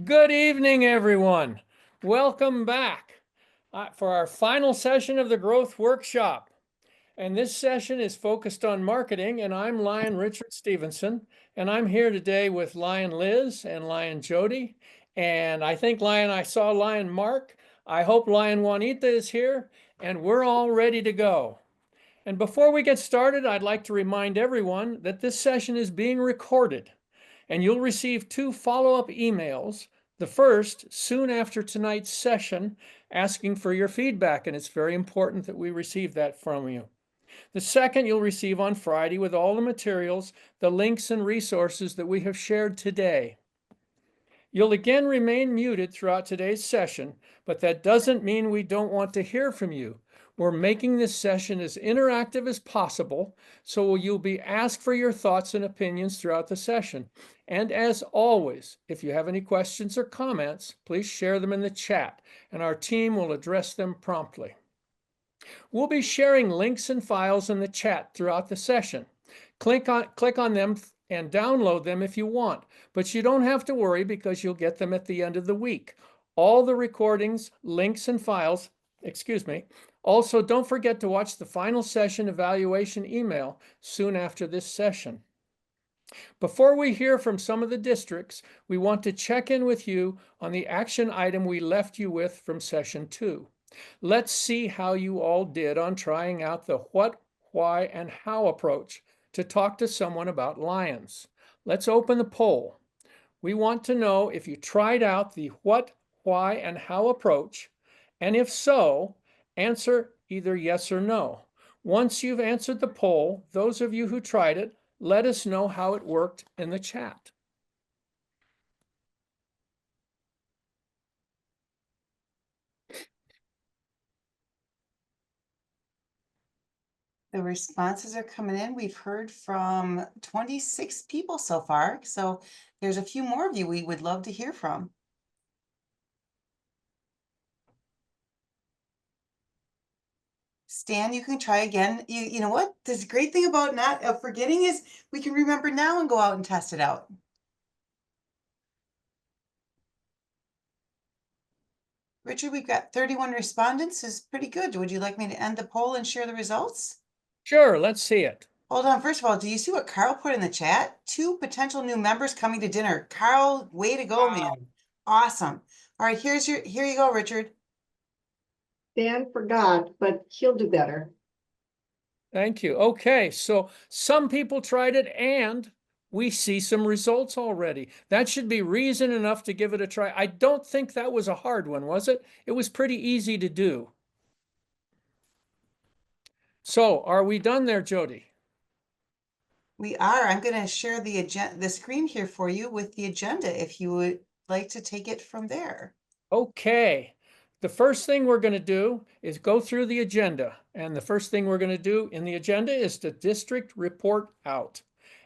Good evening, everyone. Welcome back for our final session of the Growth Workshop. And this session is focused on marketing, and I'm Lion Richard Stevenson, and I'm here today with Lion Liz and Lion Jody. And I saw Lion Mark. I hope Lion Juanita is here, and we're all ready to go. And before we get started, I'd like to remind everyone that this session is being recorded, and you'll receive two follow-up emails. The first, soon after tonight's session, asking for your feedback, and it's very important that we receive that from you. The second you'll receive on Friday with all the materials, the links and resources that we have shared today. You'll again remain muted throughout today's session, but that doesn't mean we don't want to hear from you. We're making this session as interactive as possible, so you'll be asked for your thoughts and opinions throughout the session. And as always, if you have any questions or comments, please share them in the chat, and our team will address them promptly. We'll be sharing links and files in the chat throughout the session. Click on them and download them if you want, but you don't have to worry because you'll get them at the end of the week. All the recordings, links, and files, Also, don't forget to watch the final session evaluation email soon after this session. Before we hear from some of the districts, we want to check in with you on the action item we left you with from session 2. Let's see how you all did on trying out the what, why, and how approach to talk to someone about lions. Let's open the poll. We want to know if you tried out the what, why, and how approach, and if so, answer either yes or no. Once you've answered the poll, those of you who tried it, let us know how it worked in the chat. The responses are coming in. We've heard from 26 people so far, so there's a few more of you we would love to hear from. Stan, you can try again. You know what? The great thing about not forgetting is we can remember now and go out and test it out. Richard, we've got 31 respondents. Is pretty good. Would you like me to end the poll and share the results? Sure, let's see it. Hold on. First of all, do you see what Carl put in the chat? 2 potential new members coming to dinner. Carl, way to go, man. Awesome. All right, here you go, Richard. Dan forgot, but he'll do better. Thank you. Okay, so some people tried it and we see some results already. That should be reason enough to give it a try. I don't think that was a hard one, was it? It was pretty easy to do. So are we done there, Jody? We are. I'm going to share the screen here for you with the agenda if you would like to take it from there. Okay. The first thing we're going to do is go through the agenda. And the first thing we're going to do in the agenda is the district report out.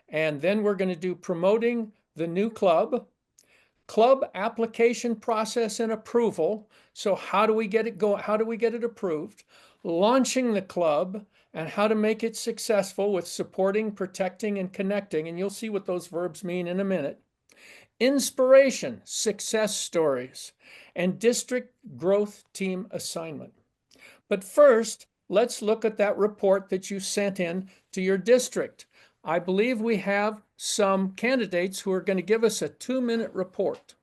And then we're going to do promoting the new club application process and approval. So how do we get it going? How do we get it approved? Launching the club and how to make it successful with supporting, protecting, and connecting. And you'll see what those verbs mean in a minute. Inspiration, success stories, and district growth team assignment. But first, let's look at that report that you sent in to your district. I believe we have some candidates who are going to give us a 2-minute report.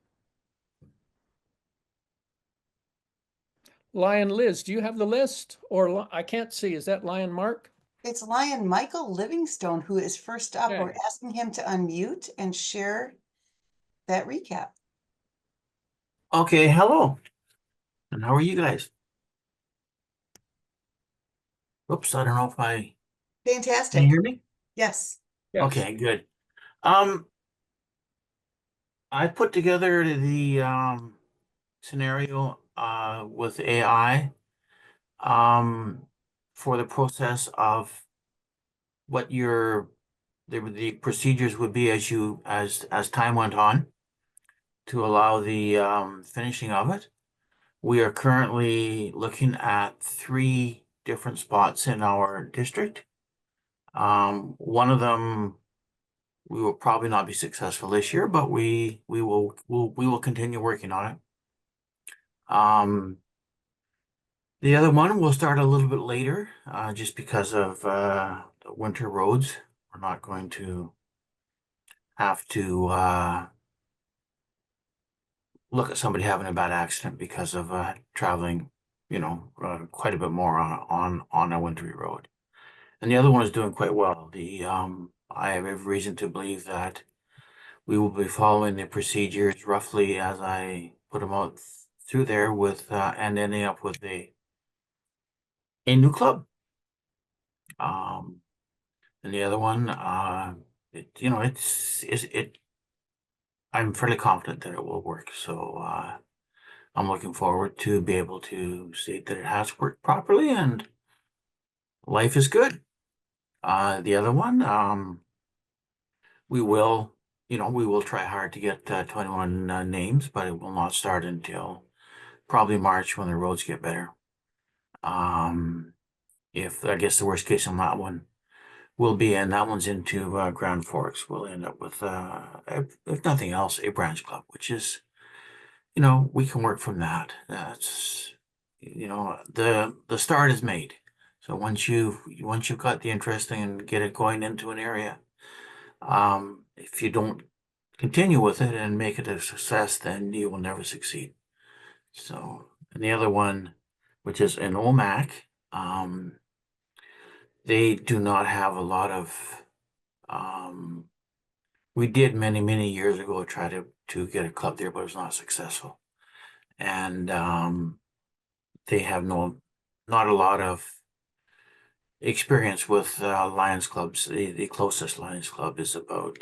Lion Liz, do you have the list? Or I can't see. Is that Lion Mark? It's Lion Michael Livingstone who is first up. Okay. We're asking him to unmute and share that recap. Okay, hello. And how are you guys? Oops, I don't know if can Fantastic. you hear me? Yes. Yes. Okay, good. I put together the scenario with AI for the process of what the procedures would be as time went on to allow the finishing of it. We are currently looking at 3 different spots in our district. One of them we will probably not be successful this year, but we will continue working on it. The other one will start a little bit later, just because of the winter roads. We're not going to have to look at somebody having a bad accident because of traveling, quite a bit more on a wintry road. And the other one is doing quite well. I have every reason to believe that we will be following the procedures roughly as I put them out through there with and ending up with a new club. And the other one, I'm fairly confident that it will work. So I'm looking forward to be able to state that it has worked properly and life is good. The other one, we will try hard to get 21 names, but it will not start until probably March when the roads get better. If I guess the worst case on that one will be, and that one's into Grand Forks, we'll end up with, if nothing else, a branch club, which is, we can work from that. That's, the start is made. So once you've got the interest and get it going into an area, if you don't continue with it and make it a success, then you will never succeed. So, and the other one, which is an OMAC, they do not have a lot of, we did many years ago try to get a club there, but it was not successful. And they have not a lot of experience with Lions clubs. The closest Lions club is about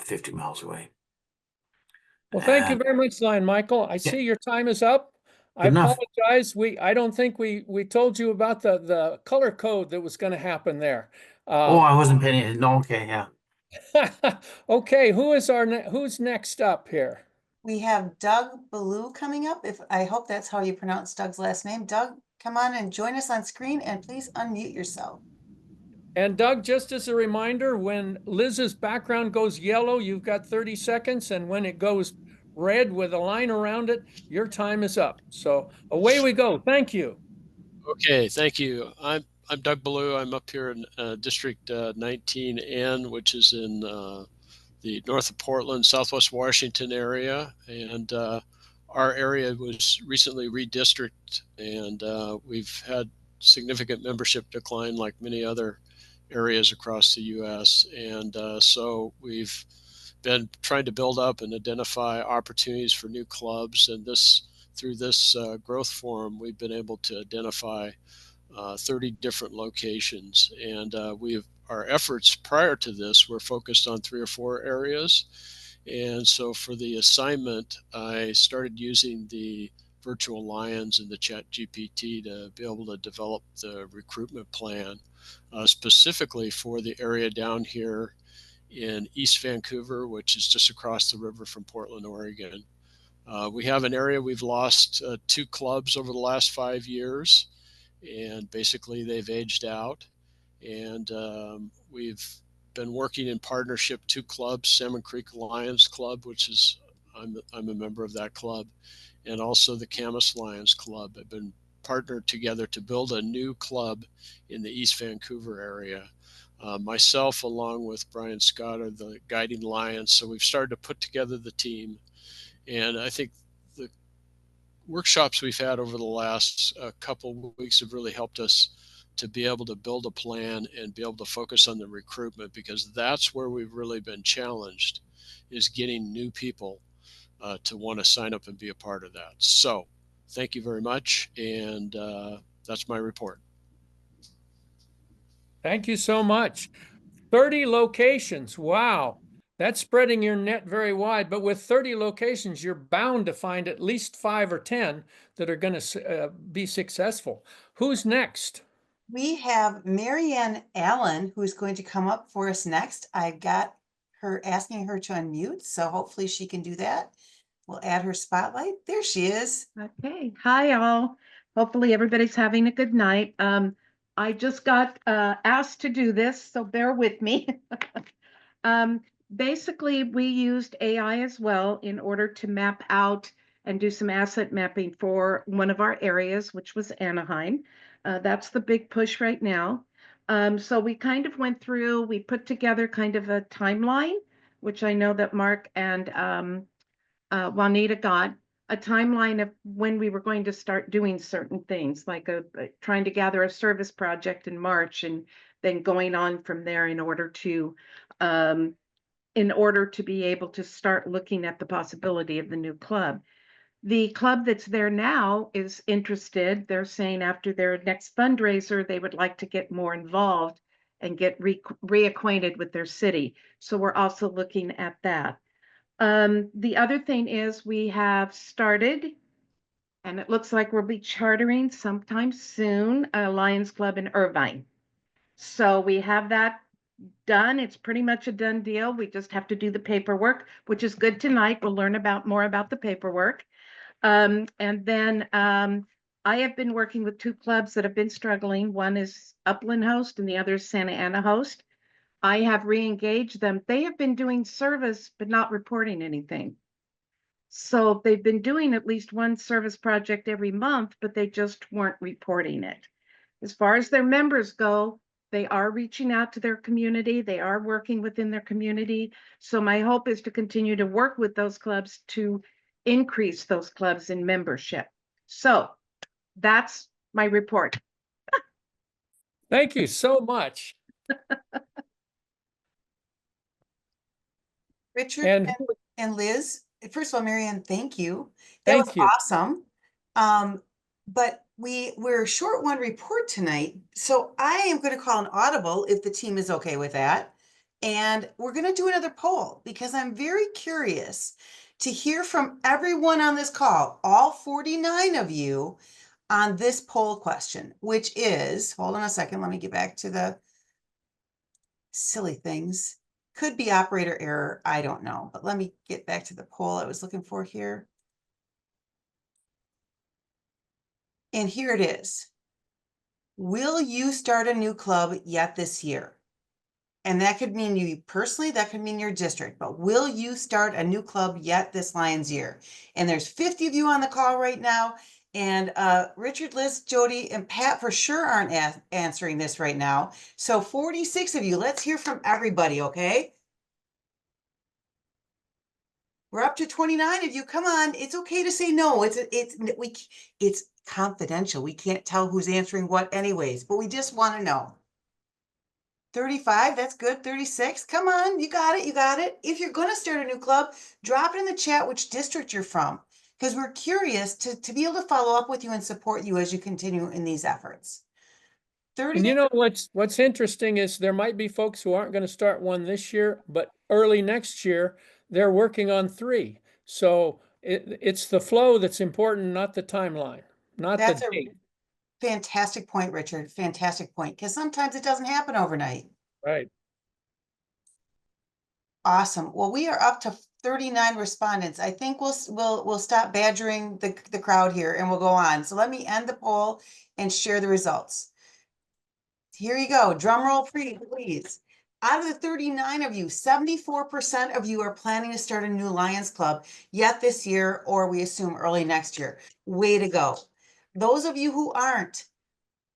50 miles away. Well, thank you And very much, Lion Michael. I see your time is up. I good enough. apologize. I don't think we told you about the color code that was going to happen there. Oh, I wasn't paying attention. No, okay, yeah. Okay, who's next up here? We have Doug Ballou coming up. I hope that's how you pronounce Doug's last name. Doug, come on and join us on screen and please unmute yourself. And Doug, just as a reminder, when Liz's background goes yellow, you've got 30 seconds, and when it goes red with a line around it, your time is up. So away we go. Thank you. Okay, thank you. I'm Doug Ballou. I'm up here in District 19N, which is in the north of Portland, Southwest Washington area, and our area was recently redistricted, and we've had significant membership decline, like many other areas across the U.S. And so we've been trying to build up and identify opportunities for new clubs, and through this growth forum, we've been able to identify 30 different locations. And our efforts prior to this were focused on 3 or 4 areas. And so for the assignment, I started using the virtual Lions and the Chat GPT to be able to develop the recruitment plan, specifically for the area down here in East Vancouver, which is just across the river from Portland, Oregon. We have an area we've lost 2 clubs over the last 5 years, and basically they've aged out. And we've been working in partnership, 2 clubs, Salmon Creek Lions Club, which is I'm a member of that club, and also the Camas Lions Club. Have been partnered together to build a new club in the East Vancouver area. Myself, along with Brian Scott, are the guiding Lions. So we've started to put together the team. And I think the workshops we've had over the last couple of weeks have really helped us to be able to build a plan and be able to focus on the recruitment, because that's where we've really been challenged, is getting new people to want to sign up and be a part of that. So thank you very much. And that's my report. Thank you so much. 30 locations. Wow. That's spreading your net very wide, but with 30 locations, you're bound to find at least 5 or 10 that are going to be successful. Who's next? We have Marianne Allen, who's going to come up for us next. I've got her asking her to unmute, so hopefully she can do that. We'll add her spotlight. There she is. Okay. Hi, all. Hopefully everybody's having a good night. I just got asked to do this, so bear with me. Basically, we used AI as well in order to map out and do some asset mapping for one of our areas, which was Anaheim. That's the big push right now. So we kind of went through, we put together kind of a timeline, which I know that Mark and Juanita got a timeline of when we were going to start doing certain things, like trying to gather a service project in March and then going on from there in order to be able to start looking at the possibility of the new club. The club that's there now is interested. They're saying after their next fundraiser, they would like to get more involved and get reacquainted with their city. So we're also looking at that. The other thing is we have started, and it looks like we'll be chartering sometime soon, a Lions Club in Irvine. So we have that done. It's pretty much a done deal. We just have to do the paperwork, which is good tonight. We'll learn more about the paperwork. And then I have been working with two clubs that have been struggling. One is Upland Host and the other is Santa Ana Host. I have re-engaged them. They have been doing service, but not reporting anything. So they've been doing at least one service project every month, but they just weren't reporting it. As far as their members go, they are reaching out to their community. They are working within their community. So my hope is to continue to work with those clubs to increase those clubs in membership. So that's my report. Thank you so much. Richard And and Liz, first of all, Marianne, thank you. That was thank you. awesome. But we're short one report tonight, so I am going to call an audible if the team is okay with that. And we're going to do another poll because I'm very curious to hear from everyone on this call, all 49 of you, on this poll question, which is, hold on a second, let me get back to the silly things. Could be operator error, I don't know, but let me get back to the poll I was looking for here. And here it is. Will you start a new club yet this year? And that could mean you personally, that could mean your district, but will you start a new club yet this Lions year? And there's 50 of you on the call right now. And Richard, Liz, Jody, and Pat for sure aren't answering this right now. So 46 of you, let's hear from everybody, okay? We're up to 29 of you. Come on, it's okay to say no. It's confidential. We can't tell who's answering what anyways, but we just want to know. 35, that's good. 36, come on, you got it, you got it. If you're going to start a new club, drop it in the chat which district you're from, because we're curious to be able to follow up with you and support you as you continue in these efforts. 30. And you know what's interesting is there might be folks who aren't going to start one this year, but early next year they're working on 3. So it's the flow that's important, not the timeline, not That's the a date. fantastic point, Richard. Fantastic point, because sometimes it doesn't happen overnight. Right. Awesome. Well, we are up to 39 respondents. I think we'll stop badgering the crowd here and we'll go on. So let me end the poll and share the results. Here you go. Drum roll, please. Out of the 39 of you, 74% of you are planning to start a new Lions Club yet this year, or we assume early next year. Way to go. Those of you who aren't,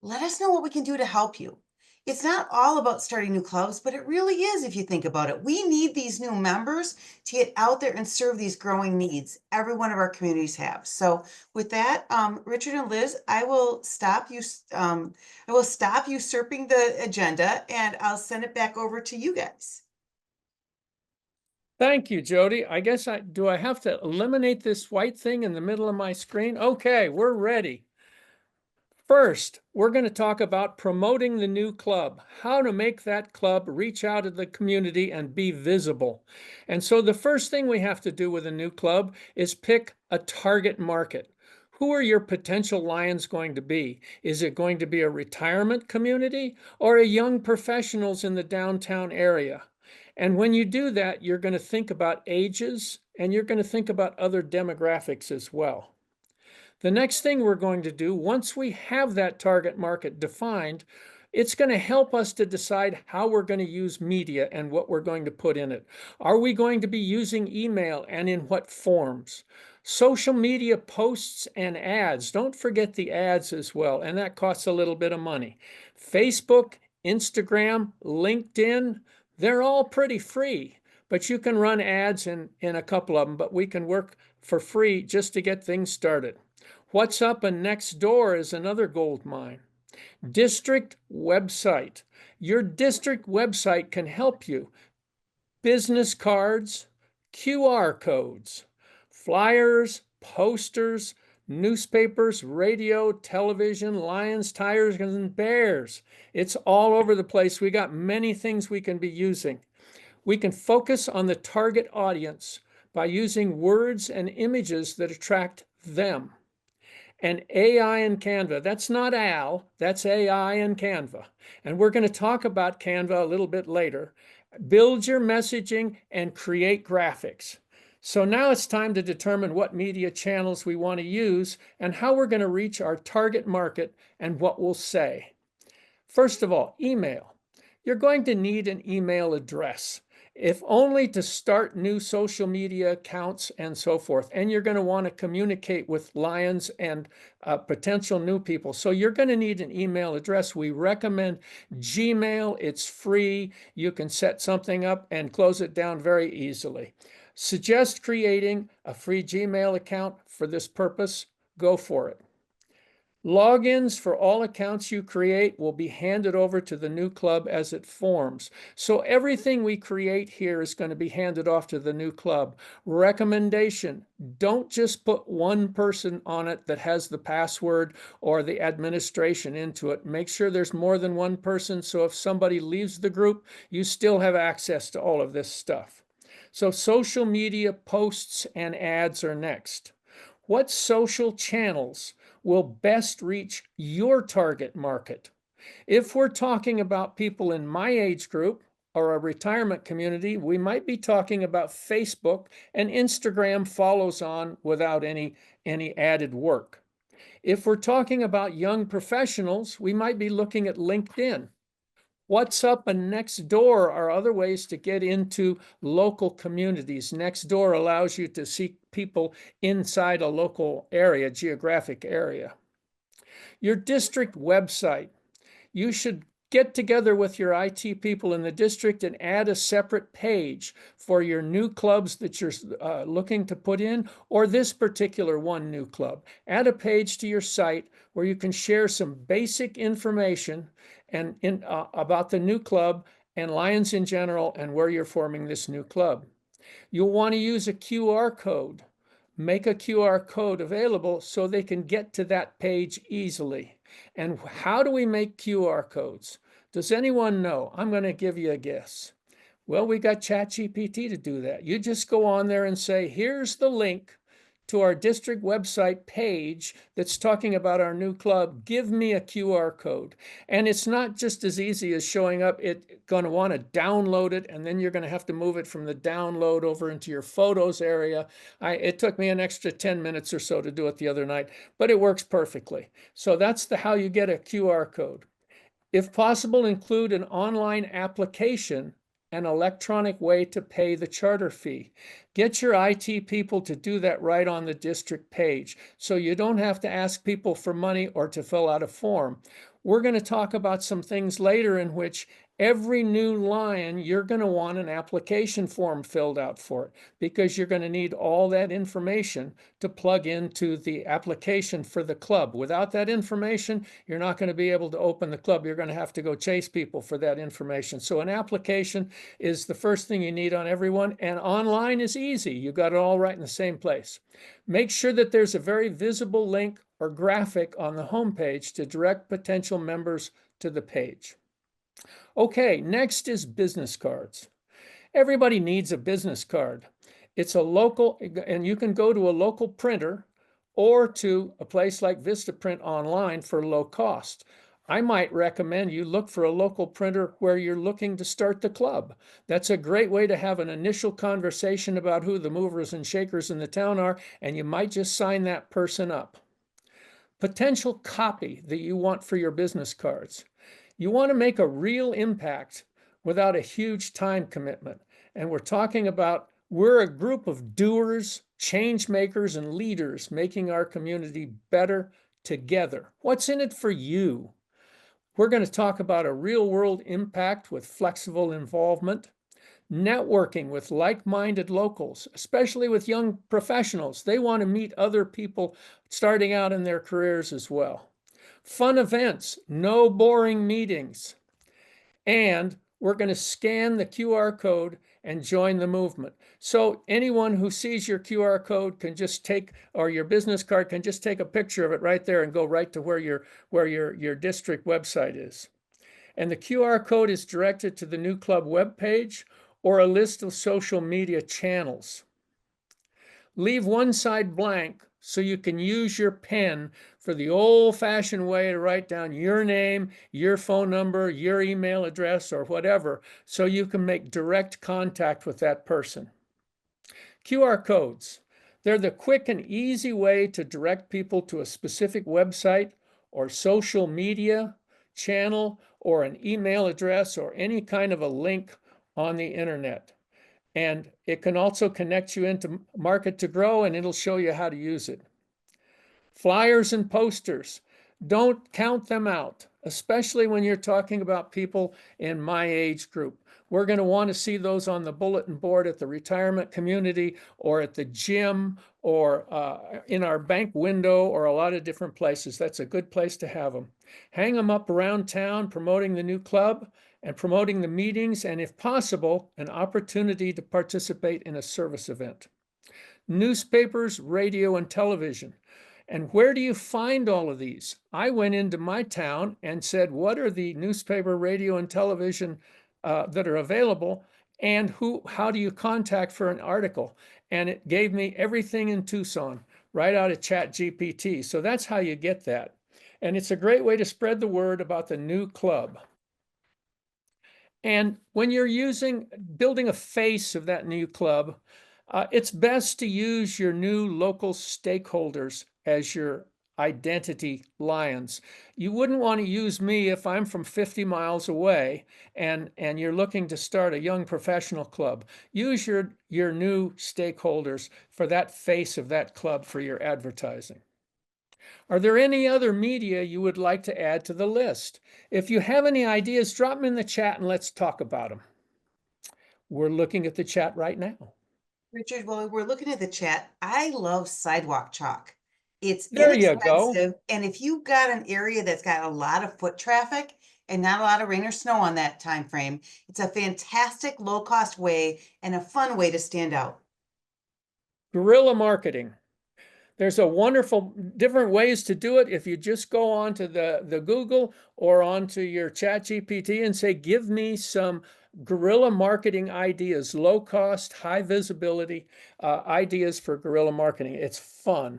let us know what we can do to help you. It's not all about starting new clubs, but it really is if you think about it. We need these new members to get out there and serve these growing needs every one of our communities have. So with that, Richard and Liz, I will stop usurping the agenda and I'll send it back over to you guys. Thank you, Jody. I guess do I have to eliminate this white thing in the middle of my screen? Okay, we're ready. First, we're going to talk about promoting the new club, how to make that club reach out to the community and be visible. And so the first thing we have to do with a new club is pick a target market. Who are your potential Lions going to be? Is it going to be a retirement community or a young professionals in the downtown area? And when you do that, you're going to think about ages and you're going to think about other demographics as well. The next thing we're going to do, once we have that target market defined, It's going to help us to decide how we're going to use media and what we're going to put in it. Are we going to be using email and in what forms? Social media posts and ads. Don't forget the ads as well, and that costs a little bit of money. Facebook, Instagram, LinkedIn, they're all pretty free, but you can run ads in a couple of them, but we can work for free just to get things started. What's up and next door is another gold mine. District website. Your district website can help you. Business cards, QR codes, flyers, posters, newspapers, radio, television, lions, tigers, and bears. It's all over the place. We got many things we can be using. We can focus on the target audience by using words and images that attract them. And AI in Canva, that's not Al, that's AI in Canva. And we're going to talk about Canva a little bit later. Build your messaging and create graphics. So now it's time to determine what media channels we want to use and how we're going to reach our target market and what we'll say. First of all, email. You're going to need an email address, if only to start new social media accounts and so forth. And you're going to want to communicate with Lions and potential new people. So you're going to need an email address. We recommend Gmail. It's free. You can set something up and close it down very easily. Suggest creating a free Gmail account for this purpose. Go for it. Logins for all accounts you create will be handed over to the new club as it forms. So everything we create here is going to be handed off to the new club. Recommendation, don't just put one person on it that has the password or the administration into it. Make sure there's more than one person, so if somebody leaves the group, you still have access to all of this stuff. So social media posts and ads are next. What social channels will best reach your target market? If we're talking about people in my age group or a retirement community, we might be talking about Facebook, and Instagram follows on without any added work. If we're talking about young professionals, we might be looking at LinkedIn. What's up and Nextdoor are other ways to get into local communities. Nextdoor allows you to see people inside a local area, geographic area. Your district website. You should get together with your IT people in the district and add a separate page for your new clubs that you're looking to put in, or this particular one new club. Add a page to your site where you can share some basic information and about the new club and Lions in general and where you're forming this new club. You'll want to use a QR code. Make a QR code available so they can get to that page easily. And how do we make QR codes? Does anyone know? I'm going to give you a guess. Well, we got ChatGPT to do that. You just go on there and say, here's the link to our district website page that's talking about our new club. Give me a QR code. And it's not just as easy as showing up. It's going to want to download it, and then you're going to have to move it from the download over into your photos area. It took me an extra 10 minutes or so to do it the other night, but it works perfectly. So that's how you get a QR code. If possible, include an online application, an electronic way to pay the charter fee. Get your IT people to do that right on the district page, so you don't have to ask people for money or to fill out a form. We're going to talk about some things later in which every new Lion, you're going to want an application form filled out for it, because you're going to need all that information to plug into the application for the club. Without that information, you're not going to be able to open the club. You're going to have to go chase people for that information. So an application is the first thing you need on everyone, and online is easy. You got it all right in the same place. Make sure that there's a very visible link or graphic on the home page to direct potential members to the page. Okay, next is business cards. Everybody needs a business card. It's a local, and you can go to a local printer or to a place like Vistaprint online for low cost. I might recommend you look for a local printer where you're looking to start the club. That's a great way to have an initial conversation about who the movers and shakers in the town are, and you might just sign that person up. Potential copy that you want for your business cards. You want to make a real impact without a huge time commitment. And we're talking about we're a group of doers, change makers, and leaders making our community better together. What's in it for you? We're going to talk about a real world impact with flexible involvement, networking with like-minded locals, especially with young professionals. They want to meet other people starting out in their careers as well. Fun events, no boring meetings. And we're going to scan the QR code and join the movement. So anyone who sees your QR code can just take, or your business card can just take a picture of it right there and go right to where your district website is. And the QR code is directed to the new club webpage or a list of social media channels. Leave one side blank so you can use your pen for the old-fashioned way to write down your name, your phone number, your email address, or whatever, so you can make direct contact with that person. QR codes. They're the quick and easy way to direct people to a specific website or social media channel or an email address or any kind of a link on the internet. And it can also connect you into Market to Grow, and it'll show you how to use it. Flyers and posters. Don't count them out, especially when you're talking about people in my age group. We're going to want to see those on the bulletin board at the retirement community or at the gym or in our bank window or a lot of different places. That's a good place to have them. Hang them up around town, promoting the new club and promoting the meetings, and if possible, an opportunity to participate in a service event. Newspapers, radio, and television. And where do you find all of these? I went into my town and said, what are the newspaper, radio, and television that are available? And how do you contact for an article? And it gave me everything in Tucson right out of ChatGPT. So that's how you get that. And it's a great way to spread the word about the new club. And when you're building a face of that new club, it's best to use your new local stakeholders as your identity lions. You wouldn't want to use me if I'm from 50 miles away and you're looking to start a young professional club. Use your new stakeholders for that face of that club for your advertising. Are there any other media you would like to add to the list? If you have any ideas, drop them in the chat and let's talk about them. We're looking at the chat right now. Richard, while we're looking at the chat, I love sidewalk chalk. It's There you go. inexpensive, and if you've got an area that's got a lot of foot traffic and not a lot of rain or snow on that time frame, it's a fantastic low-cost way and a fun way to stand out. Guerrilla marketing. There's a wonderful different ways to do it. If you just go onto the Google or onto your ChatGPT and say, give me some guerrilla marketing ideas, low cost, high visibility ideas for guerrilla marketing. It's fun.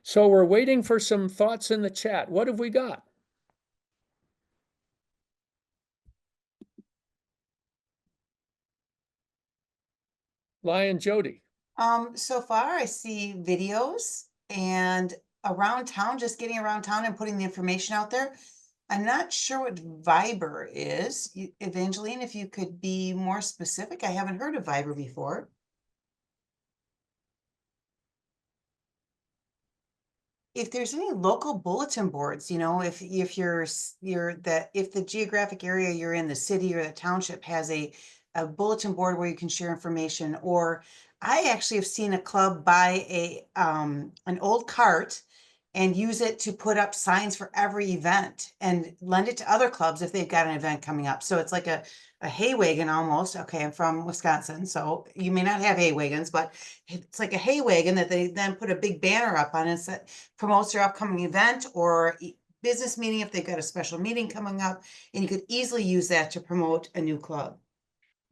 So we're waiting for some thoughts in the chat. What have we got? Lion Jody. So far I see videos and around town, just getting around town and putting the information out there. I'm not sure what Viber is. Evangeline, if you could be more specific, I haven't heard of Viber before. If there's any local bulletin boards, if if the geographic area you're in, the city or the township has a bulletin board where you can share information, or I actually have seen a club buy an old cart and use it to put up signs for every event and lend it to other clubs if they've got an event coming up. So it's like a hay wagon almost. Okay, I'm from Wisconsin, so you may not have hay wagons, but it's like a hay wagon that they then put a big banner up on and promotes their upcoming event or business meeting if they've got a special meeting coming up, and you could easily use that to promote a new club.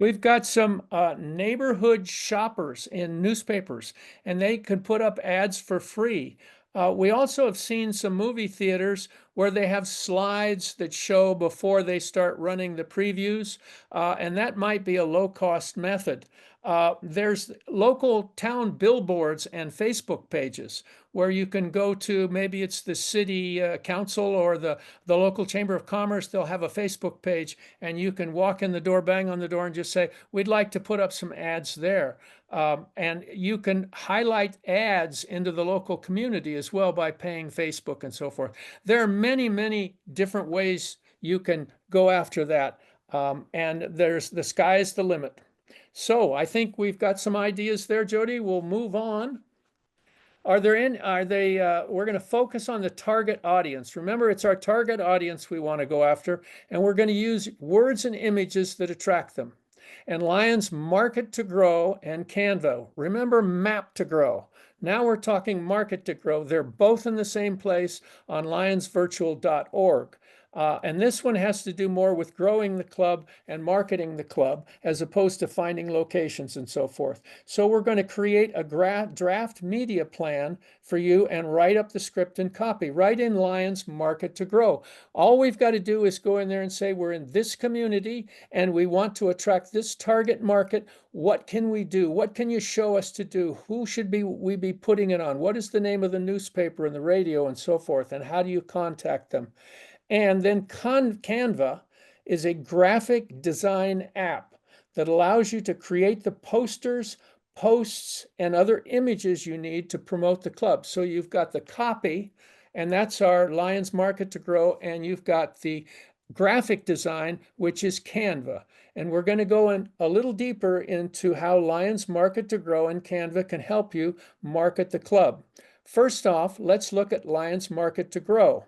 We've got some neighborhood shoppers in newspapers, and they could put up ads for free. We also have seen some movie theaters where they have slides that show before they start running the previews, and that might be a low-cost method. There's local town billboards and Facebook pages where you can go to, maybe it's the city council or the local chamber of commerce. They'll have a Facebook page, and you can walk in the door, bang on the door, and just say, we'd like to put up some ads there. And you can highlight ads into the local community as well by paying Facebook and so forth. There are many, many different ways you can go after that. And the sky is the limit. So I think we've got some ideas there, Jody. We'll move on. We're going to focus on the target audience. Remember, it's our target audience we want to go after, and we're going to use words and images that attract them. And Lions Market to Grow and Canva. Remember, Map to Grow. Now we're talking Market to Grow. They're both in the same place on lionsvirtual.org. And this one has to do more with growing the club and marketing the club as opposed to finding locations and so forth. So we're going to create a draft media plan for you and write up the script and copy right in Lions Market to Grow. All we've got to do is go in there and say, we're in this community and we want to attract this target market. What can we do? What can you show us to do? Who should we be putting it on? What is the name of the newspaper and the radio and so forth? And how do you contact them? And then Canva is a graphic design app that allows you to create the posters, posts, and other images you need to promote the club. So you've got the copy, and that's our Lions Market to Grow, and you've got the graphic design, which is Canva. And we're going to go in a little deeper into how Lions Market to Grow and Canva can help you market the club. First off, let's look at Lions Market to Grow.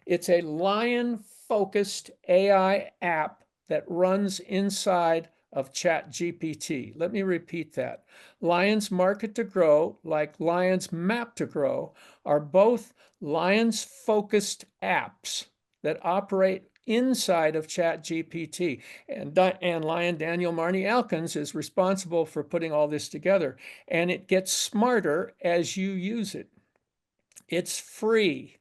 It's a lion-focused AI app that runs inside of ChatGPT. Let me repeat that. Lions Market to Grow, like Lions Map to Grow, are both Lions-focused apps that operate inside of ChatGPT. And Lion Daniel Marnie Elkins is responsible for putting all this together. And it gets smarter as you use it. It's free.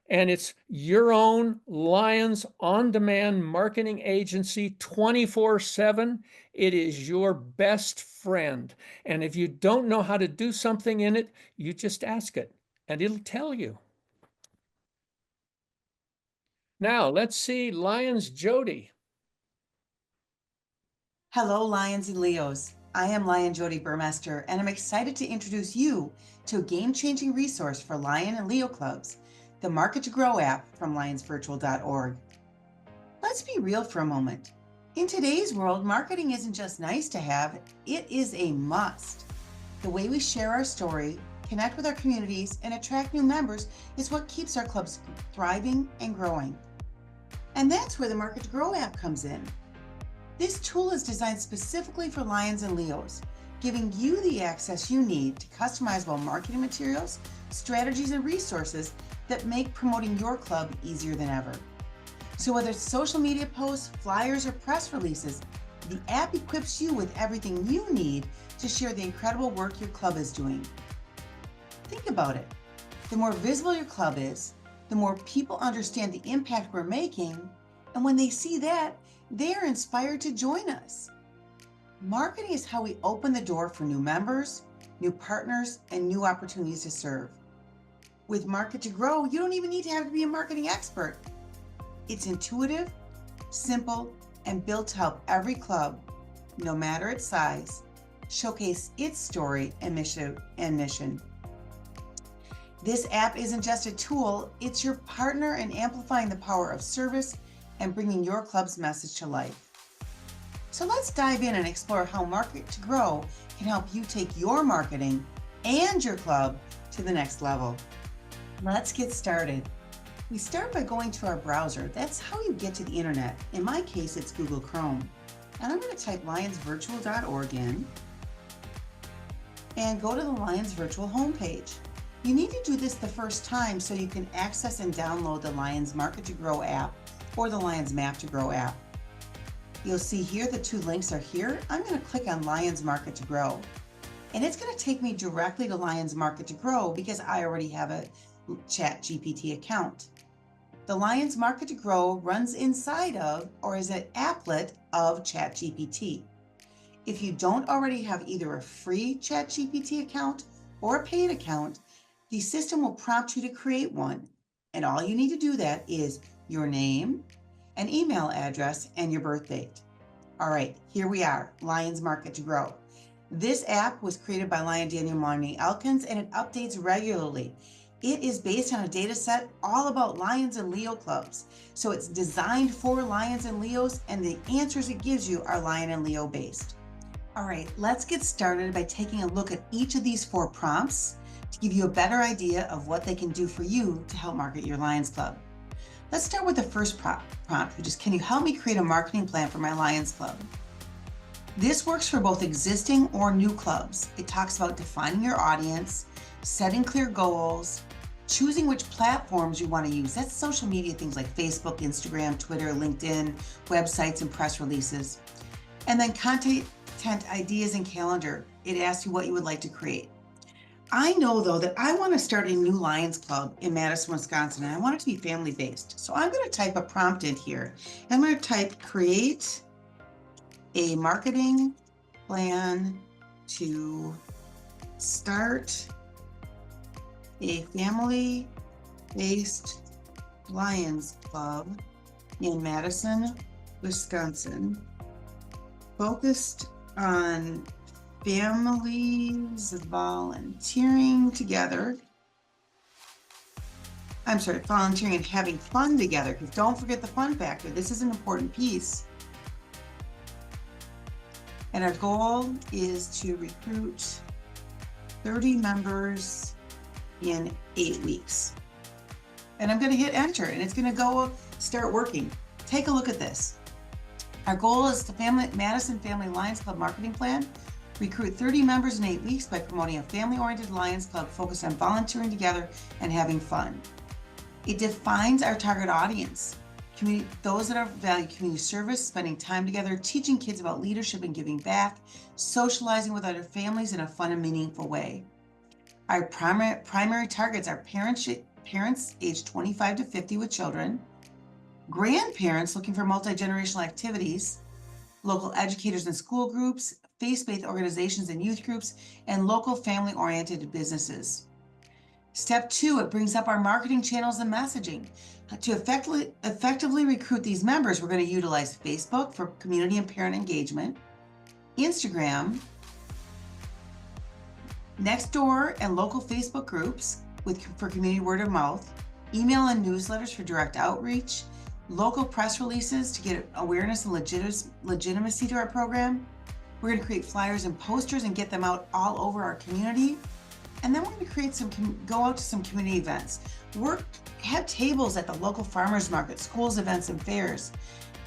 And it's your own Lions on-demand marketing agency 24/7. It is your best friend. And if you don't know how to do something in it, you just ask it and it'll tell you. Now let's see Lions Jody. Hello, Lions and Leos. I am Lion Jody Burmester, and I'm excited to introduce you to a game-changing resource for Lion and Leo clubs, the Market to Grow app from lionsvirtual.org. Let's be real for a moment. In today's world, marketing isn't just nice to have, it is a must. The way we share our story, connect with our communities, and attract new members is what keeps our clubs thriving and growing. And that's where the Market to Grow app comes in. This tool is designed specifically for Lions and Leos, giving you the access you need to customizable marketing materials, strategies, and resources that make promoting your club easier than ever. So whether it's social media posts, flyers, or press releases, the app equips you with everything you need to share the incredible work your club is doing. Think about it. The more visible your club is, the more people understand the impact we're making, and when they see that, they are inspired to join us. Marketing is how we open the door for new members, new partners, and new opportunities to serve. With Market to Grow, you don't even need to be a marketing expert. It's intuitive, simple, and built to help every club, no matter its size, showcase its story and mission. This app isn't just a tool, it's your partner in amplifying the power of service and bringing your club's message to life. So let's dive in and explore how Market to Grow can help you take your marketing and your club to the next level. Let's get started. We start by going to our browser. That's how you get to the internet. In my case, it's Google Chrome. And I'm going to type lionsvirtual.org in and go to the Lions Virtual homepage. You need to do this the first time so you can access and download the Lions Market to Grow app or the Lions Map to Grow app. You'll see here the two links are here. I'm going to click on Lions Market to Grow. And it's going to take me directly to Lions Market to Grow because I already have a ChatGPT account. The Lions Market to Grow runs inside of or is an applet of ChatGPT. If you don't already have either a free ChatGPT account or a paid account, the system will prompt you to create one. And all you need to do that is your name, an email address, and your birth date. All right, here we are, Lions Market to Grow. This app was created by Lion Daniel Marnie Elkins, and it updates regularly. It is based on a data set all about Lions and Leo clubs. So it's designed for Lions and Leos, and the answers it gives you are Lion and Leo based. All right, let's get started by taking a look at each of these 4 prompts to give you a better idea of what they can do for you to help market your Lions Club. Let's start with the first prompt, which is, can you help me create a marketing plan for my Lions Club? This works for both existing or new clubs. It talks about defining your audience, setting clear goals, choosing which platforms you want to use. That's social media, things like Facebook, Instagram, Twitter, LinkedIn, websites, and press releases. And then content ideas and calendar. It asks you what you would like to create. I know, though, that I want to start a new Lions Club in Madison, Wisconsin, and I want it to be family-based. So I'm going to type a prompt in here. I'm going to type create a marketing plan to start a family-based Lions Club in Madison, Wisconsin, focused on families volunteering and having fun together, because don't forget the fun factor. This is an important piece. And our goal is to recruit 30 members in 8 weeks. And I'm going to hit enter, and it's going to go start working. Take a look at this. Our goal is the Madison Family Lions Club marketing plan. Recruit 30 members in 8 weeks by promoting a family-oriented Lions Club focused on volunteering together and having fun. It defines our target audience. Those that value community service, spending time together, teaching kids about leadership and giving back, socializing with other families in a fun and meaningful way. Our primary targets are parents aged 25 to 50 with children, grandparents looking for multi-generational activities, local educators and school groups, faith-based organizations and youth groups, and local family-oriented businesses. Step 2, it brings up our marketing channels and messaging. To effectively recruit these members, we're going to utilize Facebook for community and parent engagement, Instagram, Nextdoor and local Facebook groups for community word of mouth, email and newsletters for direct outreach, local press releases to get awareness and legitimacy to our program. We're going to create flyers and posters and get them out all over our community. And then we're going to create go out to some community events. Have tables at the local farmers market, schools, events, and fairs.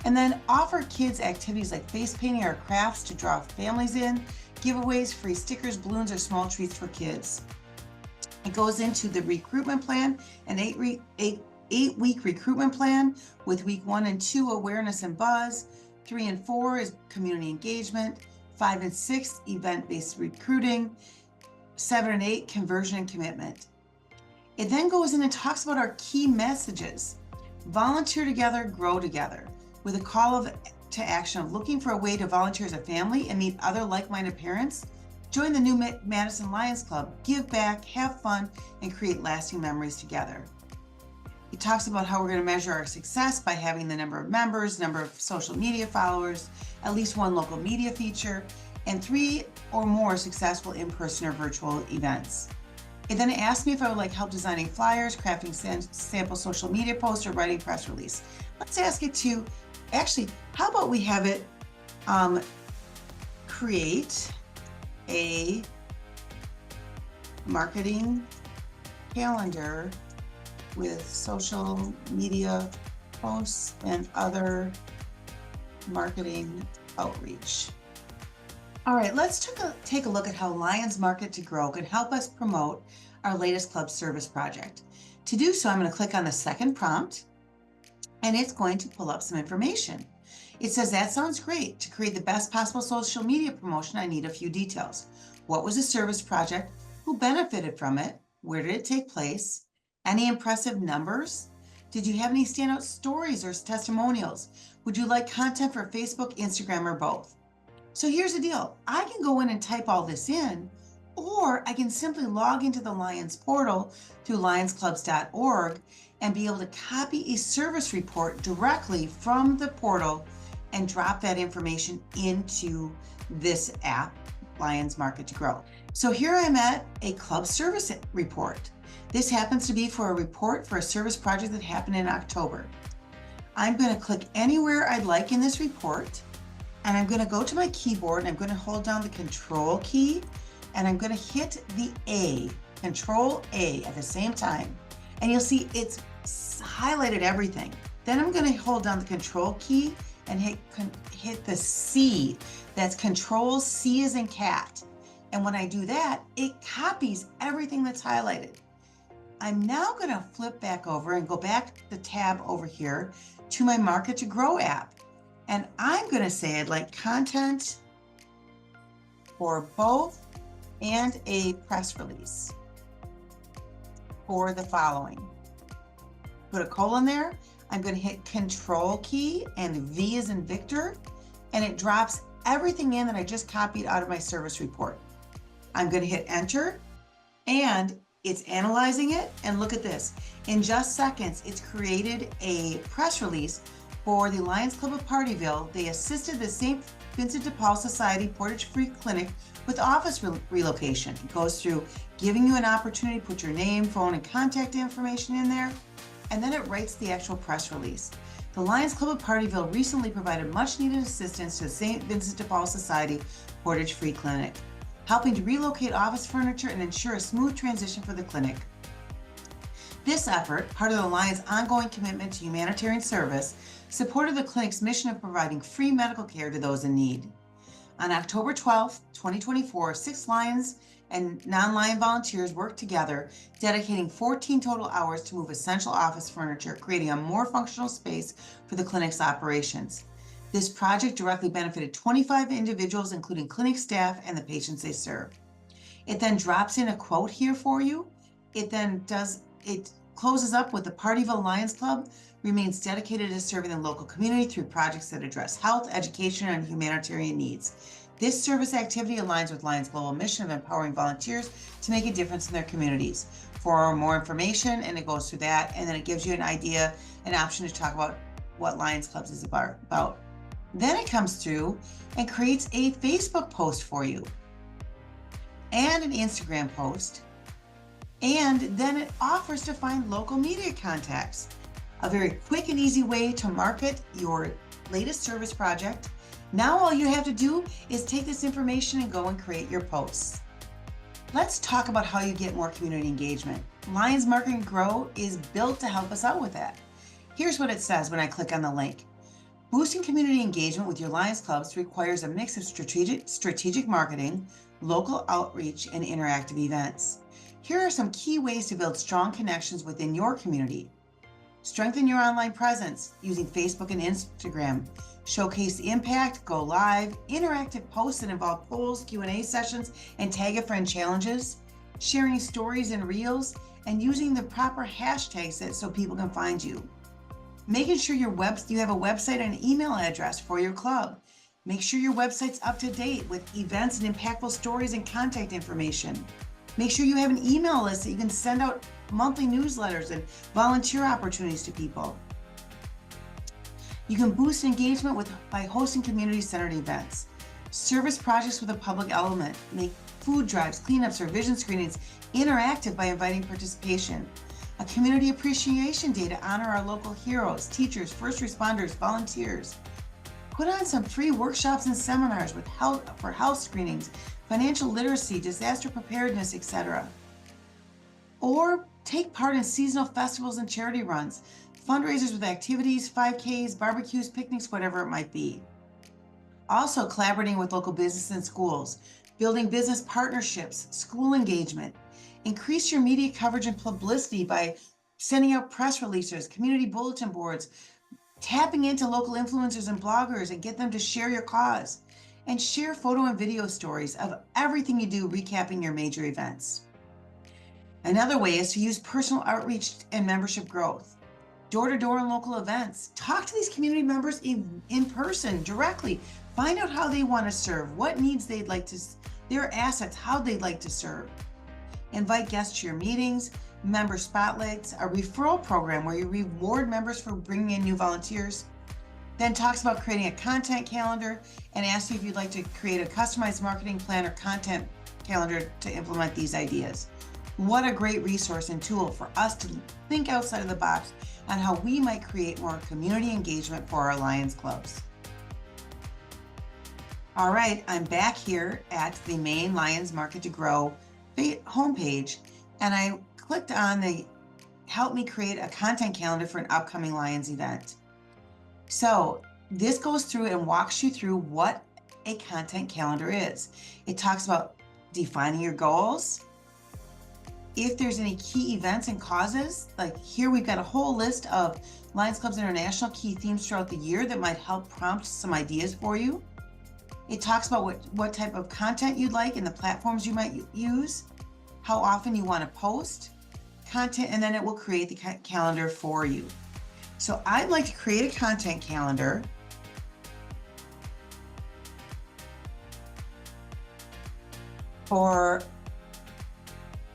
And then offer kids activities like face painting or crafts to draw families in, giveaways, free stickers, balloons, or small treats for kids. It goes into the recruitment plan, an 8-week recruitment plan with week 1 and 2 awareness and buzz, 3 and 4 is community engagement, 5 and 6 event-based recruiting, 7 and 8 conversion and commitment. It then goes in and talks about our key messages. Volunteer together, grow together, with a call to action of looking for a way to volunteer as a family and meet other like-minded parents. Join the new Madison Lions Club, give back, have fun, and create lasting memories together. It talks about how we're going to measure our success by having the number of members, number of social media followers, at least 1 local media feature, and 3 or more successful in-person or virtual events. It then asked me if I would like help designing flyers, crafting sample social media posts, or writing press release. Let's ask it to, actually, how about we have it create a marketing calendar with social media posts and other marketing outreach. All right, let's take a look at how Lions Market to Grow can help us promote our latest club service project. To do so, I'm going to click on the second prompt, and it's going to pull up some information. It says, that sounds great. To create the best possible social media promotion, I need a few details. What was the service project? Who benefited from it? Where did it take place? Any impressive numbers? Did you have any standout stories or testimonials? Would you like content for Facebook, Instagram, or both? So here's the deal. I can go in and type all this in, or I can simply log into the Lions portal through lionsclubs.org and be able to copy a service report directly from the portal and drop that information into this app, Lions Market to Grow. So here I'm at a club service report. This happens to be for a report for a service project that happened in October. I'm going to click anywhere I'd like in this report, and I'm going to go to my keyboard and I'm going to hold down the Control key, and I'm going to hit the A, Control A at the same time. And you'll see it's highlighted everything. Then I'm going to hold down the Control key and hit the C. That's Control C as in cat. And when I do that, it copies everything that's highlighted. I'm now going to flip back over and go back the tab over here to my Market to Grow app. And I'm going to say I'd like content for both and a press release for the following. Put a colon there. I'm going to hit Control key and V as in Victor, and it drops everything in that I just copied out of my service report. I'm going to hit Enter, and it's analyzing it. And look at this. In just seconds, it's created a press release for the Lions Club of Partyville. They assisted the St. Vincent de Paul Society Portage Free Clinic with office relocation. It goes through giving you an opportunity to put your name, phone, and contact information in there, and then it writes the actual press release. The Lions Club of Partyville recently provided much needed assistance to the St. Vincent de Paul Society Portage Free Clinic, helping to relocate office furniture and ensure a smooth transition for the clinic. This effort, part of the Lions' ongoing commitment to humanitarian service, supported the clinic's mission of providing free medical care to those in need. On October 12, 2024, 6 Lions and non-Lion volunteers worked together, dedicating 14 total hours to move essential office furniture, creating a more functional space for the clinic's operations. This project directly benefited 25 individuals, including clinic staff and the patients they serve. It then drops in a quote here for you. It closes up with the Partyville Lions Club remains dedicated to serving the local community through projects that address health, education, and humanitarian needs. This service activity aligns with Lions' global mission of empowering volunteers to make a difference in their communities. For more information, and it goes through that, and then it gives you an idea, an option to talk about what Lions Clubs is about. Then it comes through and creates a Facebook post for you and an Instagram post. And then it offers to find local media contacts. A very quick and easy way to market your latest service project. Now all you have to do is take this information and go and create your posts. Let's talk about how you get more community engagement. Lions Market and Grow is built to help us out with that. Here's what it says when I click on the link. Boosting community engagement with your Lions Clubs requires a mix of strategic marketing, local outreach, and interactive events. Here are some key ways to build strong connections within your community. Strengthen your online presence using Facebook and Instagram. Showcase the impact, go live, interactive posts that involve polls, Q&A sessions, and tag a friend challenges. Sharing stories and reels, and using the proper hashtags so people can find you. Making sure you have a website and an email address for your club. Make sure your website's up to date with events and impactful stories and contact information. Make sure you have an email list that you can send out monthly newsletters and volunteer opportunities to people. You can boost engagement by hosting community-centered events. Service projects with a public element. Make food drives, cleanups, or vision screenings interactive by inviting participation. A community appreciation day to honor our local heroes, teachers, first responders, volunteers. Put on some free workshops and seminars for health screenings, financial literacy, disaster preparedness, etc. Or take part in seasonal festivals and charity runs, fundraisers with activities, 5Ks, barbecues, picnics, whatever it might be. Also collaborating with local businesses and schools, building business partnerships, school engagement. Increase your media coverage and publicity by sending out press releases, community bulletin boards, tapping into local influencers and bloggers and get them to share your cause. And share photo and video stories of everything you do recapping your major events. Another way is to use personal outreach and membership growth. door-to-door and local events. Talk to these community members in person directly. Find out how they want to serve, what needs they'd like to, their assets, how they'd like to serve. Invite guests to your meetings, member spotlights, a referral program where you reward members for bringing in new volunteers. Then talks about creating a content calendar and asks you if you'd like to create a customized marketing plan or content calendar to implement these ideas. What a great resource and tool for us to think outside of the box on how we might create more community engagement for our Lions clubs. All right, I'm back here at the main Lions Market to Grow homepage, and I clicked on the help me create a content calendar for an upcoming Lions event. So this goes through and walks you through what a content calendar is. It talks about defining your goals. If there's any key events and causes, like here we've got a whole list of Lions Clubs International key themes throughout the year that might help prompt some ideas for you. It talks about what type of content you'd like and the platforms you might use, how often you want to post content, and then it will create the calendar for you. So I'd like to create a content calendar for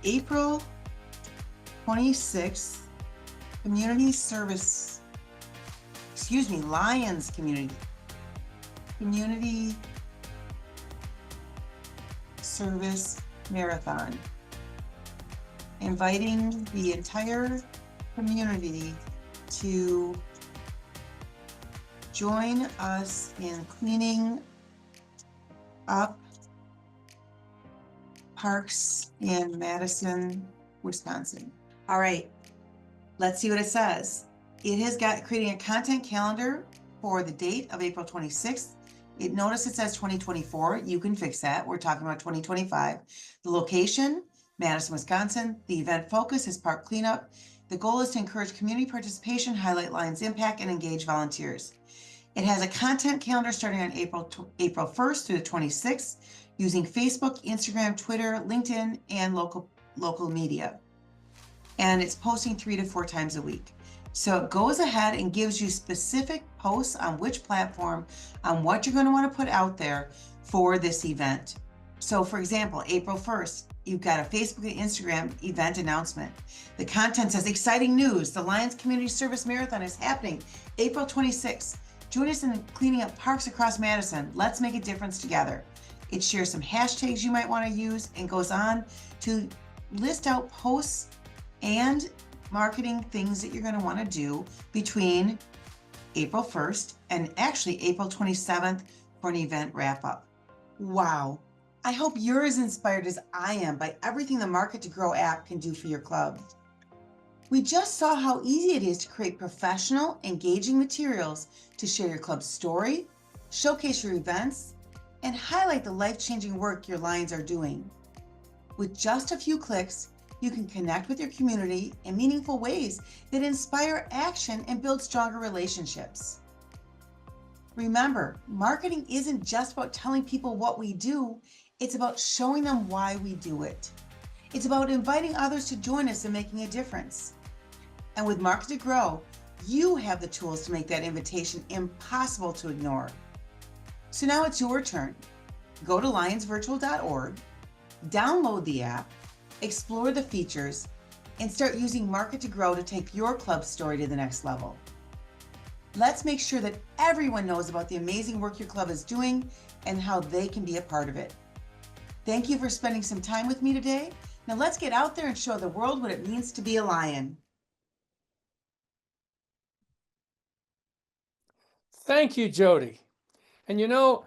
April 26th, Lions Community Service Marathon. Inviting the entire community to join us in cleaning up parks in Madison, Wisconsin. All right, let's see what it says. It has got creating a content calendar for the date of April 26th. Notice it says 2024. You can fix that. We're talking about 2025. The location, Madison, Wisconsin. The event focus is park cleanup. The goal is to encourage community participation, highlight Lions impact, and engage volunteers. It has a content calendar starting on April 1st through the 26th using Facebook, Instagram, Twitter, LinkedIn, and local media. And it's posting 3 to 4 times a week. So it goes ahead and gives you specific posts on which platform, on what you're going to want to put out there for this event. So for example, April 1st, you've got a Facebook and Instagram event announcement. The content says, exciting news, the Lions Community Service Marathon is happening April 26th. Join us in cleaning up parks across Madison. Let's make a difference together. It shares some hashtags you might want to use and goes on to list out posts and marketing things that you're going to want to do between April 1st and actually April 27th for an event wrap up. Wow. I hope you're as inspired as I am by everything the Market to Grow app can do for your club. We just saw how easy it is to create professional, engaging materials to share your club's story, showcase your events, and highlight the life-changing work your Lions are doing. With just a few clicks, you can connect with your community in meaningful ways that inspire action and build stronger relationships. Remember, marketing isn't just about telling people what we do, it's about showing them why we do it. It's about inviting others to join us in making a difference. And with Market to Grow, you have the tools to make that invitation impossible to ignore. So now it's your turn. Go to lionsvirtual.org, download the app, explore the features, and start using Market to Grow to take your club's story to the next level. Let's make sure that everyone knows about the amazing work your club is doing and how they can be a part of it. Thank you for spending some time with me today. Now let's get out there and show the world what it means to be a Lion. Thank you, Jody. And you know,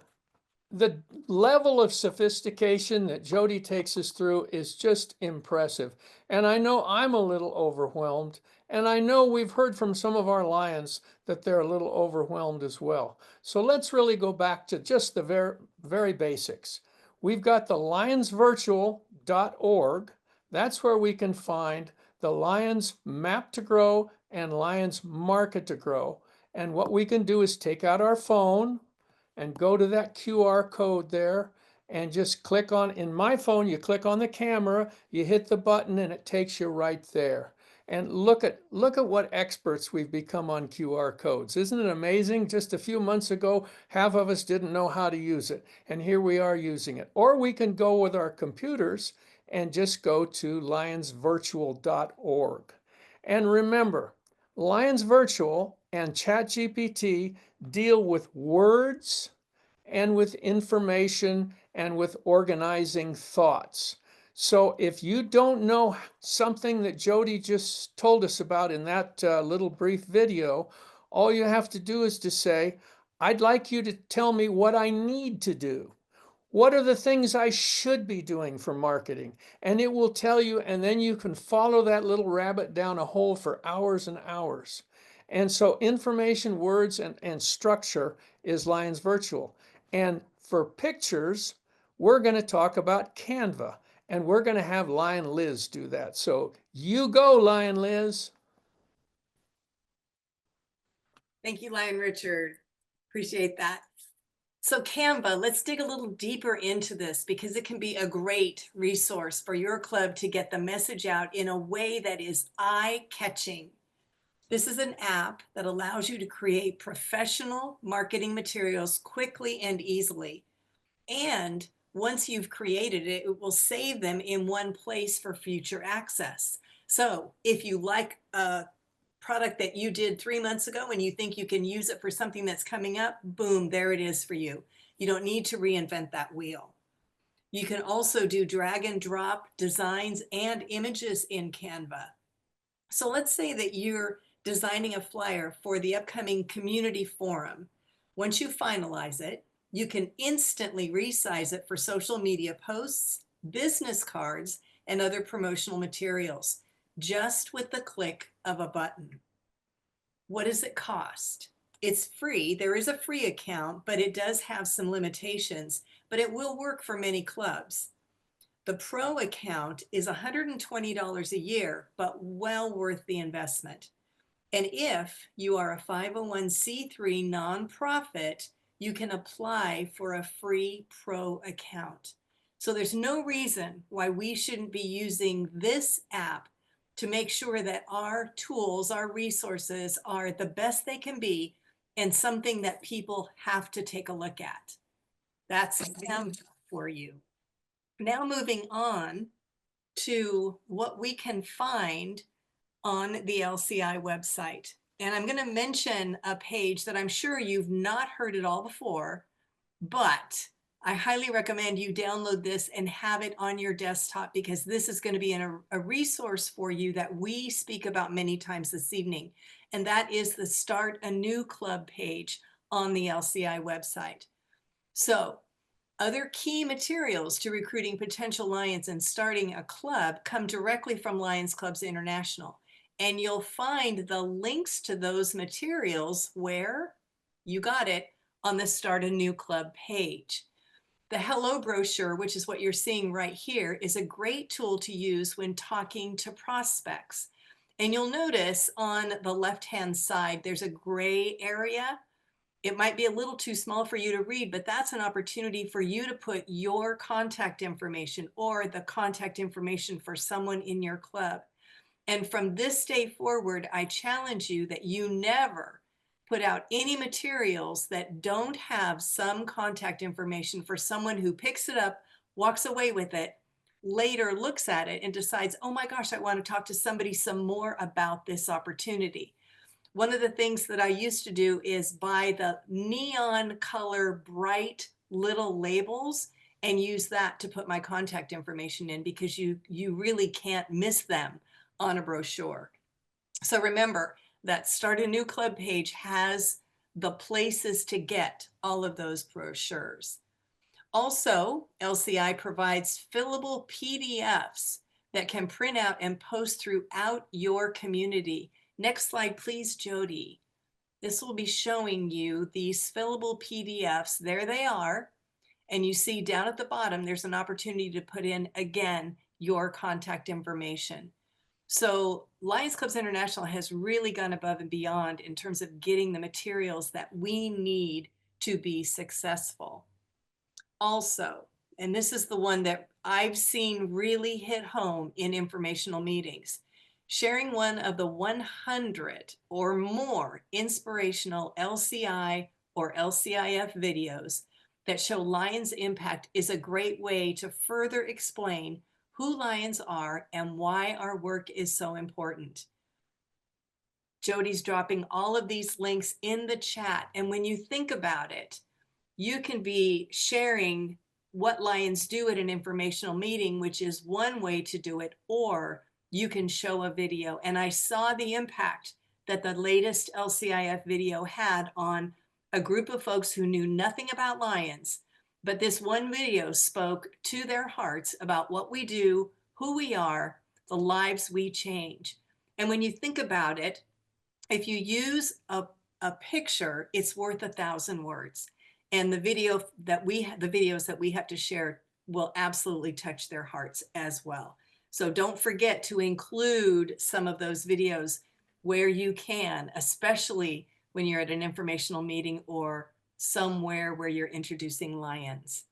the level of sophistication that Jody takes us through is just impressive. And I know I'm a little overwhelmed. And I know we've heard from some of our Lions that they're a little overwhelmed as well. So let's really go back to just the very basics. We've got the lionsvirtual.org. That's where we can find the Lions Map to Grow and Lions Market to Grow. And what we can do is take out our phone and go to that QR code there and just click on, in my phone, you click on the camera, you hit the button and it takes you right there. And look at what experts we've become on QR codes. Isn't it amazing? Just a few months ago, half of us didn't know how to use it, and here we are using it. Or we can go with our computers and just go to lionsvirtual.org. And remember, Lions Virtual and ChatGPT deal with words and with information and with organizing thoughts. So if you don't know something that Jody just told us about in that little brief video, all you have to do is to say, I'd like you to tell me what I need to do. What are the things I should be doing for marketing? And it will tell you, and then you can follow that little rabbit down a hole for hours and hours. And so information, words, and structure is Lions Virtual. And for pictures, we're going to talk about Canva, and we're going to have Lion Liz do that. So you go, Lion Liz. Thank you, Lion Richard. Appreciate that. So Canva, let's dig a little deeper into this because it can be a great resource for your club to get the message out in a way that is eye-catching. This is an app that allows you to create professional marketing materials quickly and easily. And once you've created it, it will save them in one place for future access. So if you like a product that you did 3 months ago and you think you can use it for something that's coming up, boom, there it is for you. You don't need to reinvent that wheel. You can also do drag and drop designs and images in Canva. So let's say that you're designing a flyer for the upcoming community forum. Once you finalize it, you can instantly resize it for social media posts, business cards, and other promotional materials, just with the click of a button. What does it cost? It's free. There is a free account, but it does have some limitations, but it will work for many clubs. The pro account is $120 a year, but well worth the investment. And if you are a 501c3 nonprofit, you can apply for a free pro account. So there's no reason why we shouldn't be using this app to make sure that our tools, our resources are the best they can be and something that people have to take a look at. That's Canva for you. Now moving on to what we can find on the LCI website. And I'm going to mention a page that I'm sure you've not heard it all before, but I highly recommend you download this and have it on your desktop because this is going to be a resource for you that we speak about many times this evening. And that is the Start a New Club page on the LCI website. So other key materials to recruiting potential Lions and starting a club come directly from Lions Clubs International. And you'll find the links to those materials where, you got it, on the Start a New Club page. The Hello brochure, which is what you're seeing right here, is a great tool to use when talking to prospects. And you'll notice on the left-hand side, there's a gray area. It might be a little too small for you to read, but that's an opportunity for you to put your contact information or the contact information for someone in your club. And from this day forward, I challenge you that you never put out any materials that don't have some contact information for someone who picks it up, walks away with it, later looks at it and decides, oh my gosh, I want to talk to somebody some more about this opportunity. One of the things that I used to do is buy the neon color bright little labels and use that to put my contact information in because you really can't miss them on a brochure. So remember that Start a New Club page has the places to get all of those brochures. Also, LCI provides fillable PDFs that can print out and post throughout your community. Next slide, please, Jody. This will be showing you these fillable PDFs. There they are. And you see down at the bottom, there's an opportunity to put in, again, your contact information. So Lions Clubs International has really gone above and beyond in terms of getting the materials that we need to be successful. Also, and this is the one that I've seen really hit home in informational meetings, sharing one of the 100 or more inspirational LCI or LCIF videos that show Lions' impact is a great way to further explain who Lions are and why our work is so important. Jody's dropping all of these links in the chat. And when you think about it, you can be sharing what Lions do at an informational meeting, which is one way to do it, or you can show a video. And I saw the impact that the latest LCIF video had on a group of folks who knew nothing about Lions, but this one video spoke to their hearts about what we do, who we are, the lives we change. And when you think about it, if you use a picture, it's worth 1,000 words. And the videos that we have to share will absolutely touch their hearts as well. So don't forget to include some of those videos where you can, especially when you're at an informational meeting or somewhere where you're introducing Lions.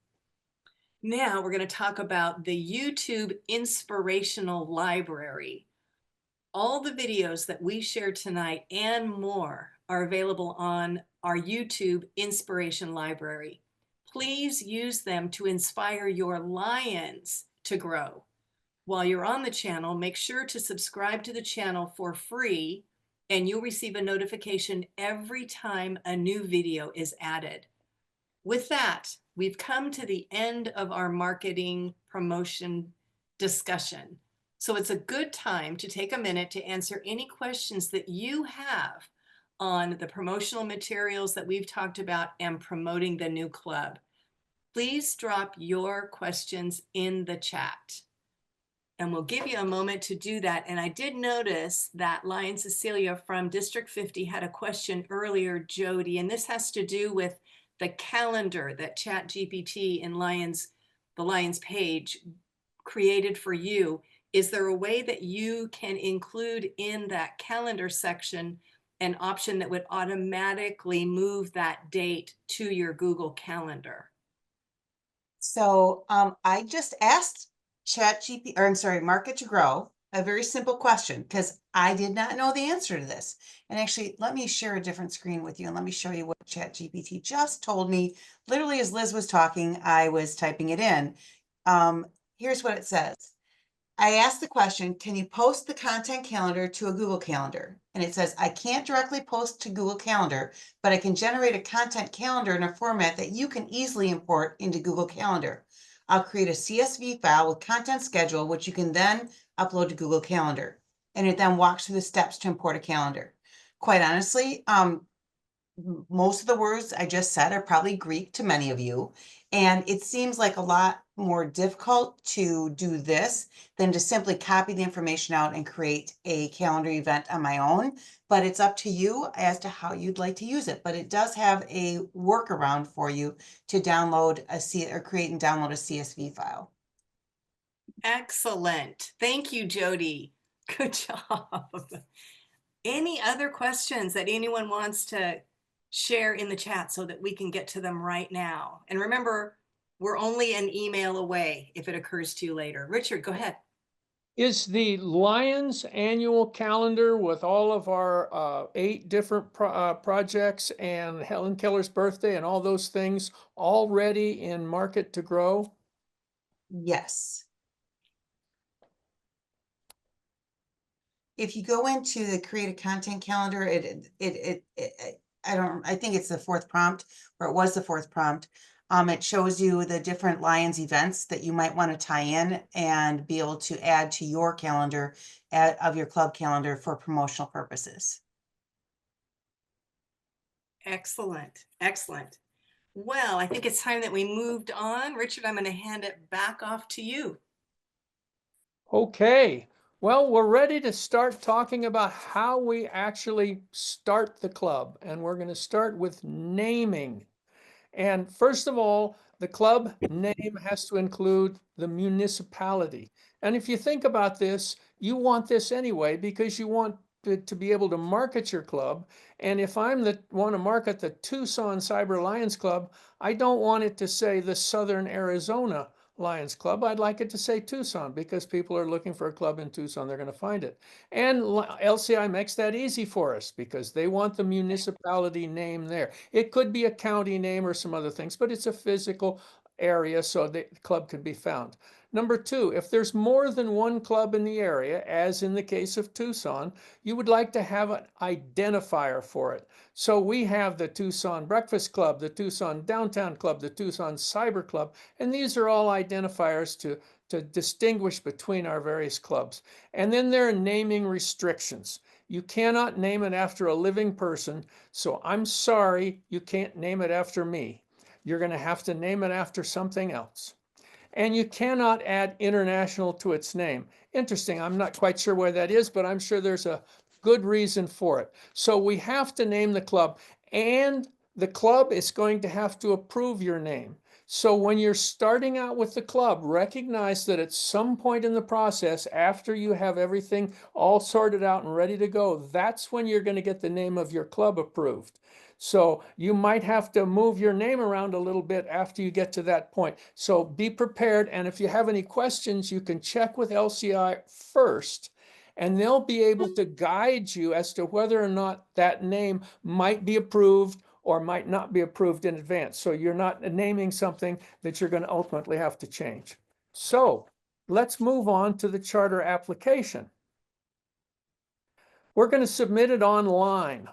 Now we're going to talk about the YouTube Inspirational Library. All the videos that we shared tonight and more are available on our YouTube Inspiration Library. Please use them to inspire your Lions to grow. While you're on the channel, make sure to subscribe to the channel for free, and you'll receive a notification every time a new video is added. With that, we've come to the end of our marketing promotion discussion. So it's a good time to take a minute to answer any questions that you have on the promotional materials that we've talked about and promoting the new club. Please drop your questions in the chat. And we'll give you a moment to do that. And I did notice that Lion Cecilia from District 50 had a question earlier, Jody, and this has to do with the calendar that ChatGPT in the Lions page created for you. Is there a way that you can include in that calendar section an option that would automatically move that date to your Google Calendar? So I just asked Market to Grow a very simple question because I did not know the answer to this. And actually, let me share a different screen with you and let me show you what ChatGPT just told me. Literally, as Liz was talking, I was typing it in. Here's what it says. I asked the question, can you post the content calendar to a Google Calendar? And it says, I can't directly post to Google Calendar, but I can generate a content calendar in a format that you can easily import into Google Calendar. I'll create a CSV file with content schedule, which you can then upload to Google Calendar. And it then walks through the steps to import a calendar. Quite honestly, most of the words I just said are probably Greek to many of you. And it seems like a lot more difficult to do this than to simply copy the information out and create a calendar event on my own. But it's up to you as to how you'd like to use it. But it does have a workaround for you to download create and download a CSV file. Excellent. Thank you, Jody. Good job. Any other questions that anyone wants to share in the chat so that we can get to them right now? And remember, we're only an email away if it occurs to you later. Richard, go ahead. Is the Lions annual calendar with all of our 8 different projects and Helen Keller's birthday and all those things already in Market to Grow? Yes. If you go into the create a content calendar, I think it's the 4th prompt, or it was the 4th prompt. It shows you the different Lions events that you might want to tie in and be able to add to your calendar of your club calendar for promotional purposes. Excellent. Excellent. Well, I think it's time that we moved on. Richard, I'm going to hand it back off to you. Okay. Well, we're ready to start talking about how we actually start the club. And we're going to start with naming. And first of all, the club name has to include the municipality. And if you think about this, you want this anyway because you want to be able to market your club. And if want to market the Tucson Cyber Lions Club, I don't want it to say the Southern Arizona Lions Club, I'd like it to say Tucson because people are looking for a club in Tucson, they're going to find it. And LCI makes that easy for us because they want the municipality name there. It could be a county name or some other things, but it's a physical area so the club can be found. Number two, if there's more than one club in the area, as in the case of Tucson, you would like to have an identifier for it. So we have the Tucson Breakfast Club, the Tucson Downtown Club, the Tucson Cyber Club, and these are all identifiers to distinguish between our various clubs. And then there are naming restrictions. You cannot name it after a living person, so I'm sorry, you can't name it after me. You're going to have to name it after something else. And you cannot add international to its name. Interesting, I'm not quite sure why that is, but I'm sure there's a good reason for it. So we have to name the club, and the club is going to have to approve your name. So when you're starting out with the club, recognize that at some point in the process, after you have everything all sorted out and ready to go, that's when you're going to get the name of your club approved. So you might have to move your name around a little bit after you get to that point. So be prepared. And if you have any questions, you can check with LCI first, and they'll be able to guide you as to whether or not that name might be approved or might not be approved in advance. So you're not naming something that you're going to ultimately have to change. So let's move on to the charter application. We're going to submit it online.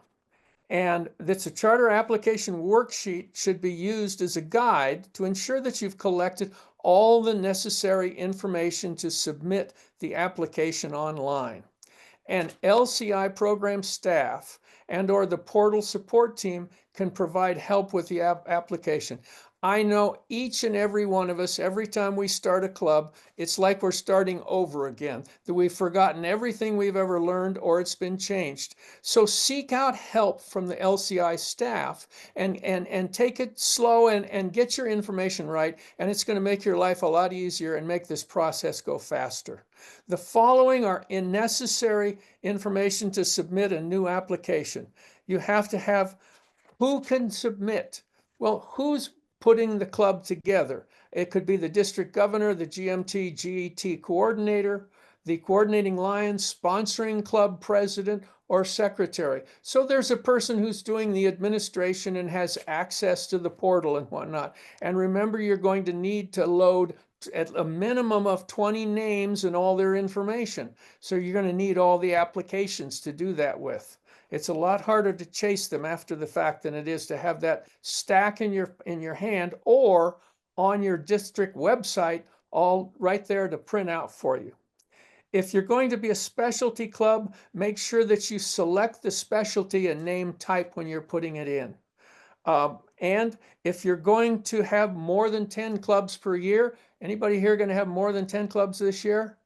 And that's a charter application worksheet should be used as a guide to ensure that you've collected all the necessary information to submit the application online. And LCI program staff and/or the portal support team can provide help with the application. I know each and every one of us, every time we start a club, it's like we're starting over again, that we've forgotten everything we've ever learned or it's been changed. So seek out help from the LCI staff and take it slow and get your information right, and it's going to make your life a lot easier and make this process go faster. The following are necessary information to submit a new application. You have to have who can submit. Well, who's putting the club together? It could be the district governor, the GMT, GET coordinator, the coordinating Lions, sponsoring club president, or secretary. So there's a person who's doing the administration and has access to the portal and whatnot. And remember, you're going to need to load at a minimum of 20 names and all their information. So you're going to need all the applications to do that with. It's a lot harder to chase them after the fact than it is to have that stack in your hand or on your district website, all right there to print out for you. If you're going to be a specialty club, make sure that you select the specialty and name type when you're putting it in. And if you're going to have more than 10 clubs per year, anybody here going to have more than 10 clubs this year?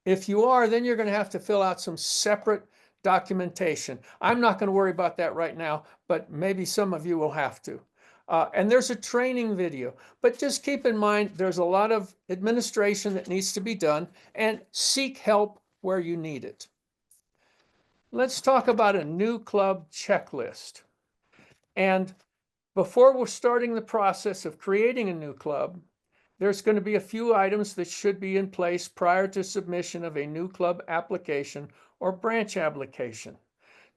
If you are, then you're going to have to fill out some separate documentation. I'm not going to worry about that right now, but maybe some of you will have to. And there's a training video, but just keep in mind there's a lot of administration that needs to be done, and seek help where you need it. Let's talk about a new club checklist. And before we're starting the process of creating a new club, there's going to be a few items that should be in place prior to submission of a new club application or branch application.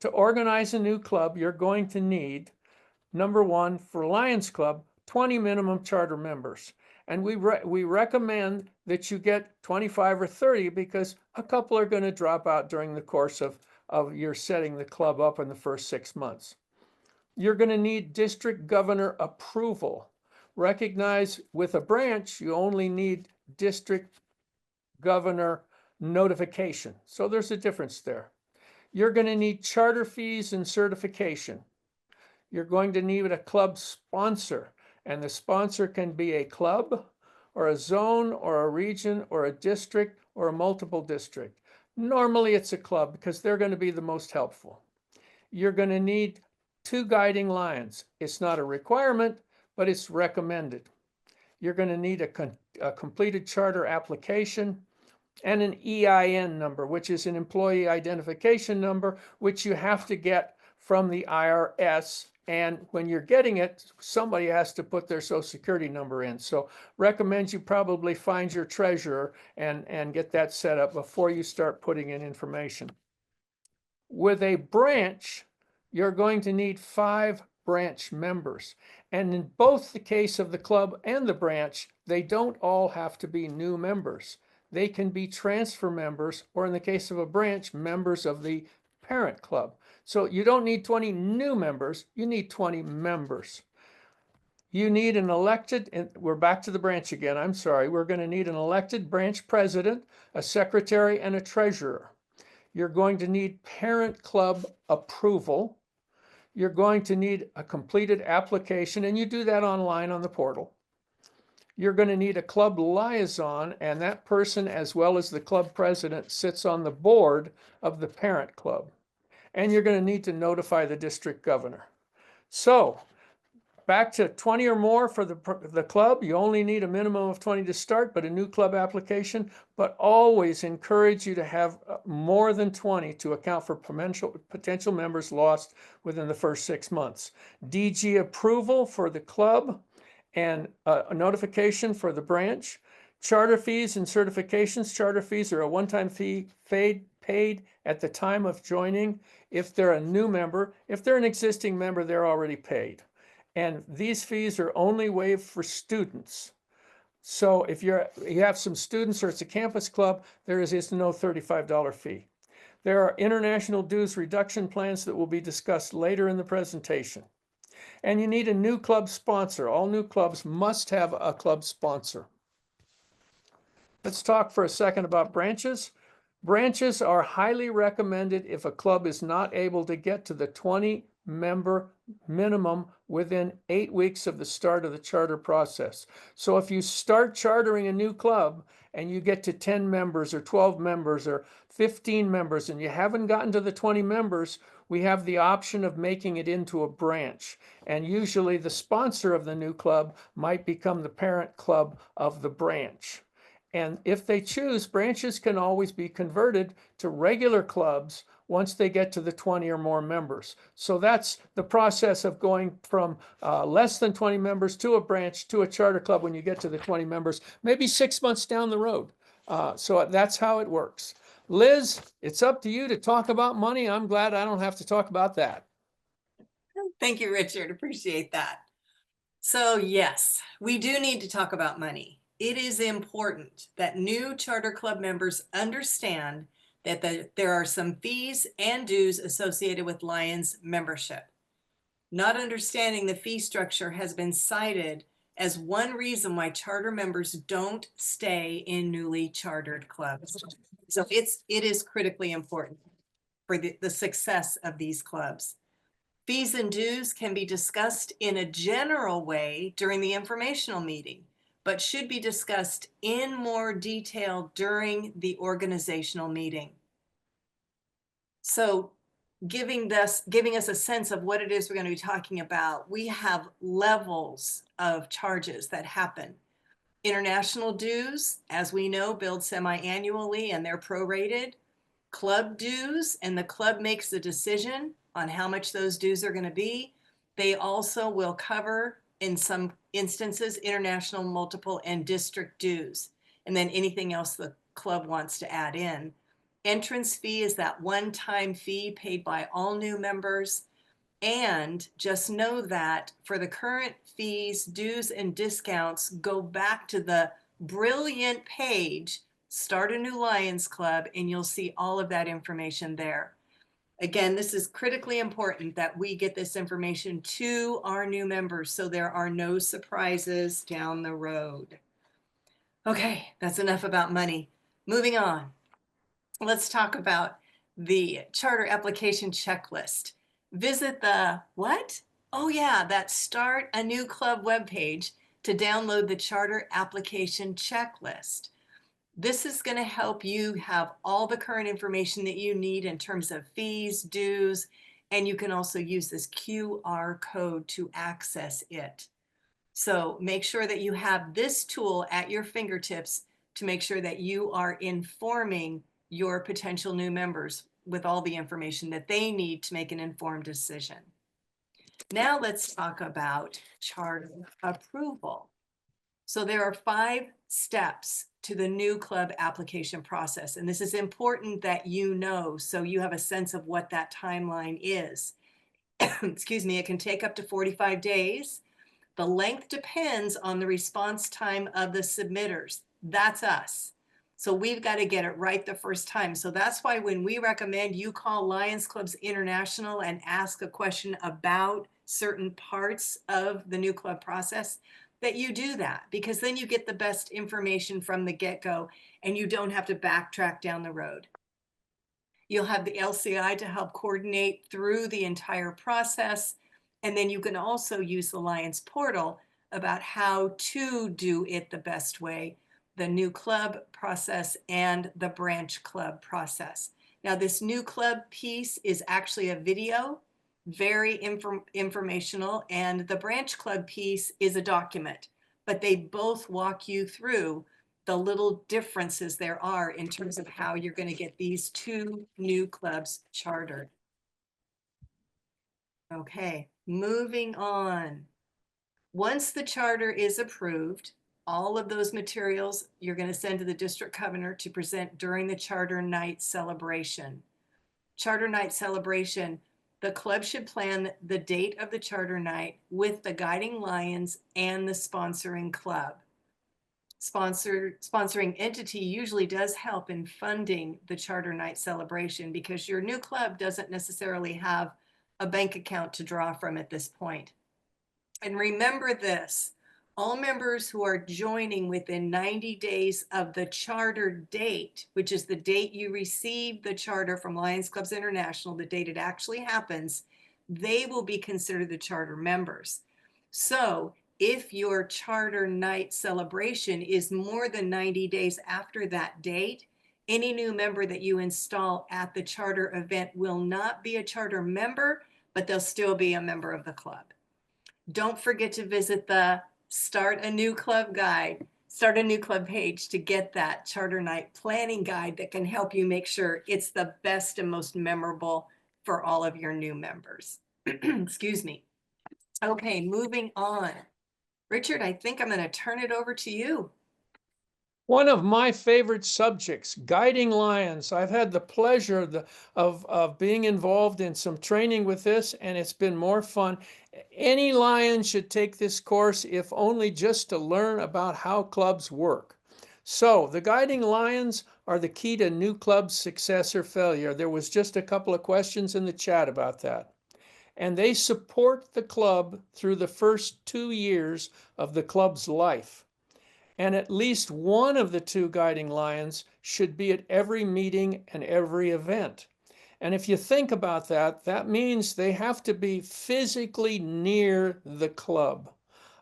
To organize a new club, you're going to need, number one, for Lions Club, 20 minimum charter members. And we recommend that you get 25 or 30 because a couple are going to drop out during the course of your setting the club up in the first 6 months. You're going to need district governor approval. Recognize with a branch, you only need district governor notification. So there's a difference there. You're going to need charter fees and certification. You're going to need a club sponsor, and the sponsor can be a club or a zone or a region or a district or a multiple district. Normally it's a club because they're going to be the most helpful. You're going to need 2 guiding lions. It's not a requirement, but it's recommended. You're going to need a completed charter application and an EIN number, which is an employee identification number, which you have to get from the IRS And when you're getting it, somebody has to put their social security number in. So recommend you probably find your treasurer and get that set up before you start putting in information. With a branch, you're going to need 5 branch members. And in both the case of the club and the branch, they don't all have to be new members. They can be transfer members, or in the case of a branch, members of the parent club. So you don't need 20 new members, you need 20 members. You need an elected, and we're back to the branch again, I'm sorry. We're going to need an elected branch president, a secretary, and a treasurer. You're going to need parent club approval. You're going to need a completed application, and you do that online on the portal. You're going to need a club liaison, and that person, as well as the club president, sits on the board of the parent club. And you're going to need to notify the district governor. So back to 20 or more for the club. You only need a minimum of 20 to start, but a new club application. But always encourage you to have more than 20 to account for potential members lost within the first 6 months. DG approval for the club and a notification for the branch. Charter fees and certifications. Charter fees are a one-time fee paid at the time of joining. If they're a new member, if they're an existing member, they're already paid. And these fees are only waived for students. So if you have some students or it's a campus club, there is no $35 fee. There are international dues reduction plans that will be discussed later in the presentation. And you need a new club sponsor. All new clubs must have a club sponsor. Let's talk for a second about branches. Branches are highly recommended if a club is not able to get to the 20-member minimum within 8 weeks of the start of the charter process. So if you start chartering a new club and you get to 10 members or 12 members or 15 members and you haven't gotten to the 20 members, we have the option of making it into a branch. And usually the sponsor of the new club might become the parent club of the branch. And if they choose, branches can always be converted to regular clubs once they get to the 20 or more members. So that's the process of going from less than 20 members to a branch to a charter club when you get to the 20 members, maybe 6 months down the road. So that's how it works. Liz, it's up to you to talk about money. I'm glad I don't have to talk about that. Thank you, Richard. Appreciate that. So yes, we do need to talk about money. It is important that new charter club members understand that there are some fees and dues associated with Lions membership. Not understanding the fee structure has been cited as one reason why charter members don't stay in newly chartered clubs. So it is critically important for the success of these clubs. Fees and dues can be discussed in a general way during the informational meeting, but should be discussed in more detail during the organizational meeting. So giving us a sense of what it is we're going to be talking about, we have levels of charges that happen. International dues, as we know, billed semi-annually and they're prorated. Club dues, and the club makes the decision on how much those dues are going to be. They also will cover, in some instances, international, multiple, and district dues, and then anything else the club wants to add in. Entrance fee is that one-time fee paid by all new members. And just know that for the current fees, dues, and discounts, go back to the brilliant page, Start a New Lions Club, and you'll see all of that information there. Again, this is critically important that we get this information to our new members so there are no surprises down the road. Okay, that's enough about money. Moving on. Let's talk about the charter application checklist. Visit the what? Oh yeah, that Start a New Club webpage to download the charter application checklist. This is going to help you have all the current information that you need in terms of fees, dues, and you can also use this QR code to access it. So make sure that you have this tool at your fingertips to make sure that you are informing your potential new members with all the information that they need to make an informed decision. Now let's talk about charter approval. So there are 5 steps to the new club application process, and this is important that you know so you have a sense of what that timeline is. Excuse me, it can take up to 45 days. The length depends on the response time of the submitters. That's us. So we've got to get it right the first time. So that's why when we recommend you call Lions Clubs International and ask a question about certain parts of the new club process, that you do that, because then you get the best information from the get-go and you don't have to backtrack down the road. You'll have the LCI to help coordinate through the entire process. And then you can also use the Lions portal about how to do it the best way, the new club process and the branch club process. Now, this new club piece is actually a video, very informational, and the branch club piece is a document, but they both walk you through the little differences there are in terms of how you're going to get these 2 new clubs chartered. Okay, moving on. Once the charter is approved, all of those materials you're going to send to the district governor to present during the charter night celebration. Charter night celebration, the club should plan the date of the charter night with the guiding lions and the sponsoring club. Sponsoring entity usually does help in funding the charter night celebration because your new club doesn't necessarily have a bank account to draw from at this point. And remember this, all members who are joining within 90 days of the charter date, which is the date you receive the charter from Lions Clubs International, the date it actually happens, they will be considered the charter members. So if your charter night celebration is more than 90 days after that date, any new member that you install at the charter event will not be a charter member, but they'll still be a member of the club. Don't forget to visit the Start a New Club guide, Start a New Club page to get that charter night planning guide that can help you make sure it's the best and most memorable for all of your new members. Excuse me. Okay, moving on. Richard, I think I'm going to turn it over to you. One of my favorite subjects, guiding lions. I've had the pleasure of being involved in some training with this, and it's been more fun. Any lion should take this course, if only just to learn about how clubs work. So the guiding lions are the key to new club success or failure. There was just a couple of questions in the chat about that. And they support the club through the first 2 years of the club's life. And at least one of the 2 guiding lions should be at every meeting and every event. And if you think about that, that means they have to be physically near the club.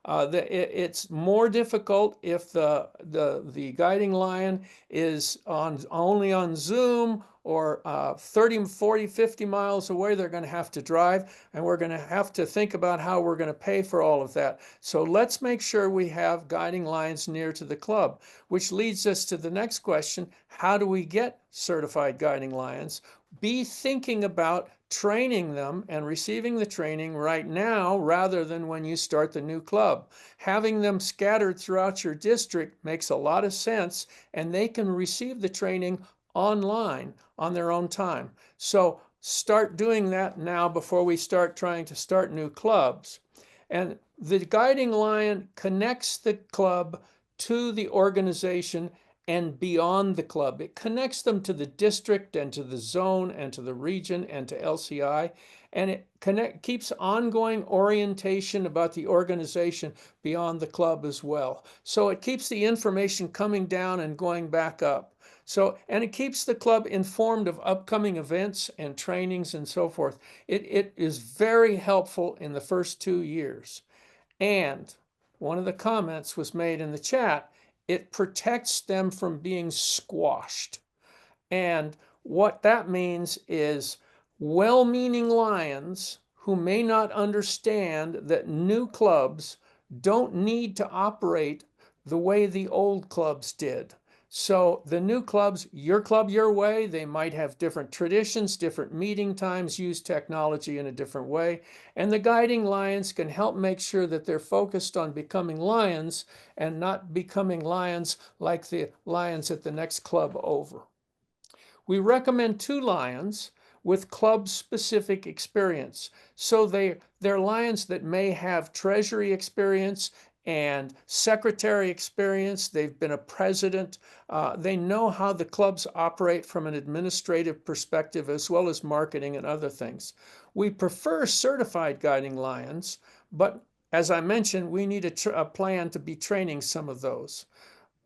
It's more difficult if the guiding lion is only on Zoom or 30, 40, 50 miles away. They're going to have to drive, and we're going to have to think about how we're going to pay for all of that. So let's make sure we have guiding lions near to the club, which leads us to the next question. How do we get certified guiding lions? Be thinking about training them and receiving the training right now rather than when you start the new club. Having them scattered throughout your district makes a lot of sense, and they can receive the training online on their own time. So start doing that now before we start trying to start new clubs. And the guiding lion connects the club to the organization and beyond the club. It connects them to the district and to the zone and to the region and to LCI. And it keeps ongoing orientation about the organization beyond the club as well. So it keeps the information coming down and going back up. So, and it keeps the club informed of upcoming events and trainings and so forth. It is very helpful in the first 2 years. And one of the comments was made in the chat, it protects them from being squashed. And what that means is well-meaning lions who may not understand that new clubs don't need to operate the way the old clubs did. So the new clubs, your club, your way, they might have different traditions, different meeting times, use technology in a different way. And the guiding lions can help make sure that they're focused on becoming lions and not becoming lions like the lions at the next club over. We recommend 2 lions with club-specific experience. So they're lions that may have treasury experience and secretary experience. They've been a president. They know how the clubs operate from an administrative perspective as well as marketing and other things. We prefer certified guiding lions, but as I mentioned, we need a plan to be training some of those.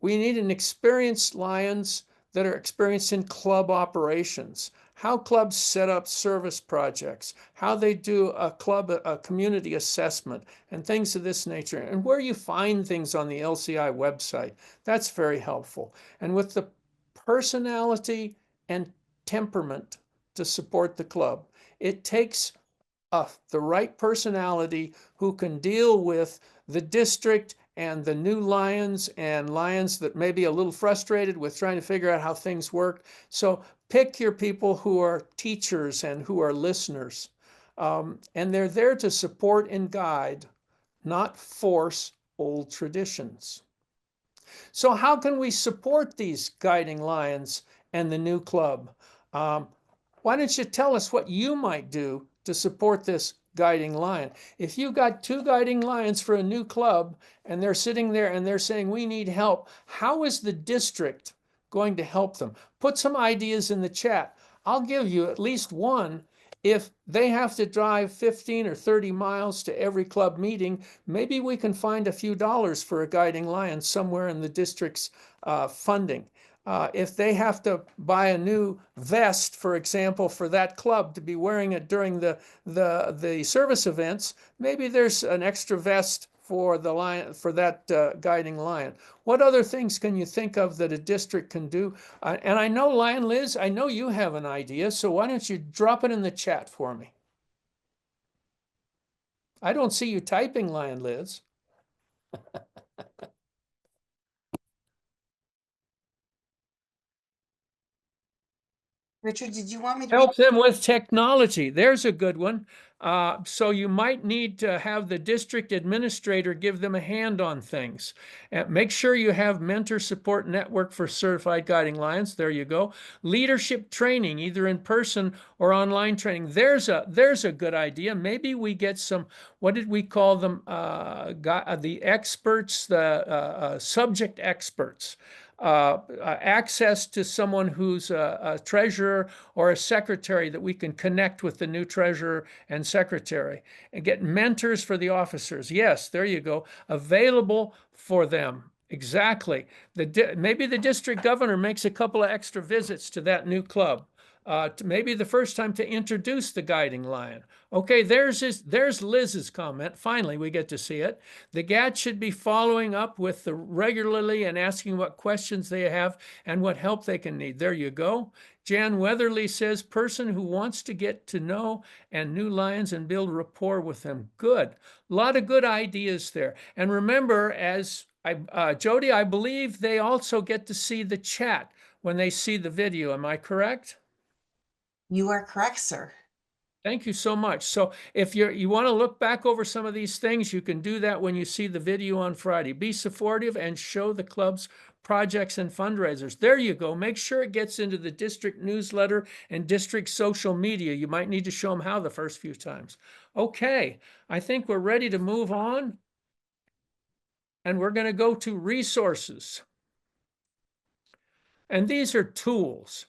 We need an experienced lions that are experienced in club operations, how clubs set up service projects, how they do a community assessment, and things of this nature, and where you find things on the LCI website. That's very helpful. And with the personality and temperament to support the club, it takes the right personality who can deal with the district and the new lions and lions that may be a little frustrated with trying to figure out how things work. So pick your people who are teachers and who are listeners. And they're there to support and guide, not force old traditions. So how can we support these guiding lions and the new club? Why don't you tell us what you might do to support this guiding lion? If you've got 2 guiding lions for a new club and they're sitting there and they're saying, we need help, how is the district going to help them? Put some ideas in the chat. I'll give you at least one. If they have to drive 15 or 30 miles to every club meeting, maybe we can find a few dollars for a guiding lion somewhere in the district's funding. If they have to buy a new vest, for example, for that club to be wearing it during the service events, maybe there's an extra vest for the lion, for that guiding lion. What other things can you think of that a district can do? And I know, Lion Liz, I know you have an idea, so why don't you drop it in the chat for me? I don't see you typing, Lion Liz. Richard, did you want me to? Help them with technology. There's a good one. So you might need to have the district administrator give them a hand on things. Make sure you have mentor support network for certified guiding lions. There you go. Leadership training, either in person or online training. There's a good idea. Maybe we get some, what did we call them? The experts, the subject experts. Access to someone who's a treasurer or a secretary that we can connect with the new treasurer and secretary, and get mentors for the officers. Yes, there you go. Available for them. Exactly. Maybe the district governor makes a couple of extra visits to that new club. Maybe the first time to introduce the guiding lion. Okay, there's Liz's comment. Finally, we get to see it. The GAT should be following up with the regularly and asking what questions they have and what help they can need. There you go. Jan Weatherly says, person who wants to get to know and new lions and build rapport with them. Good. A lot of good ideas there. And remember, as Jody, I believe they also get to see the chat when they see the video. Am I correct? You are correct, sir. Thank you so much. So if you want to look back over some of these things, you can do that when you see the video on Friday. Be supportive and show the club's projects and fundraisers. There you go. Make sure it gets into the district newsletter and district social media. You might need to show them how the first few times. Okay, I think we're ready to move on. And we're going to go to resources. And these are tools.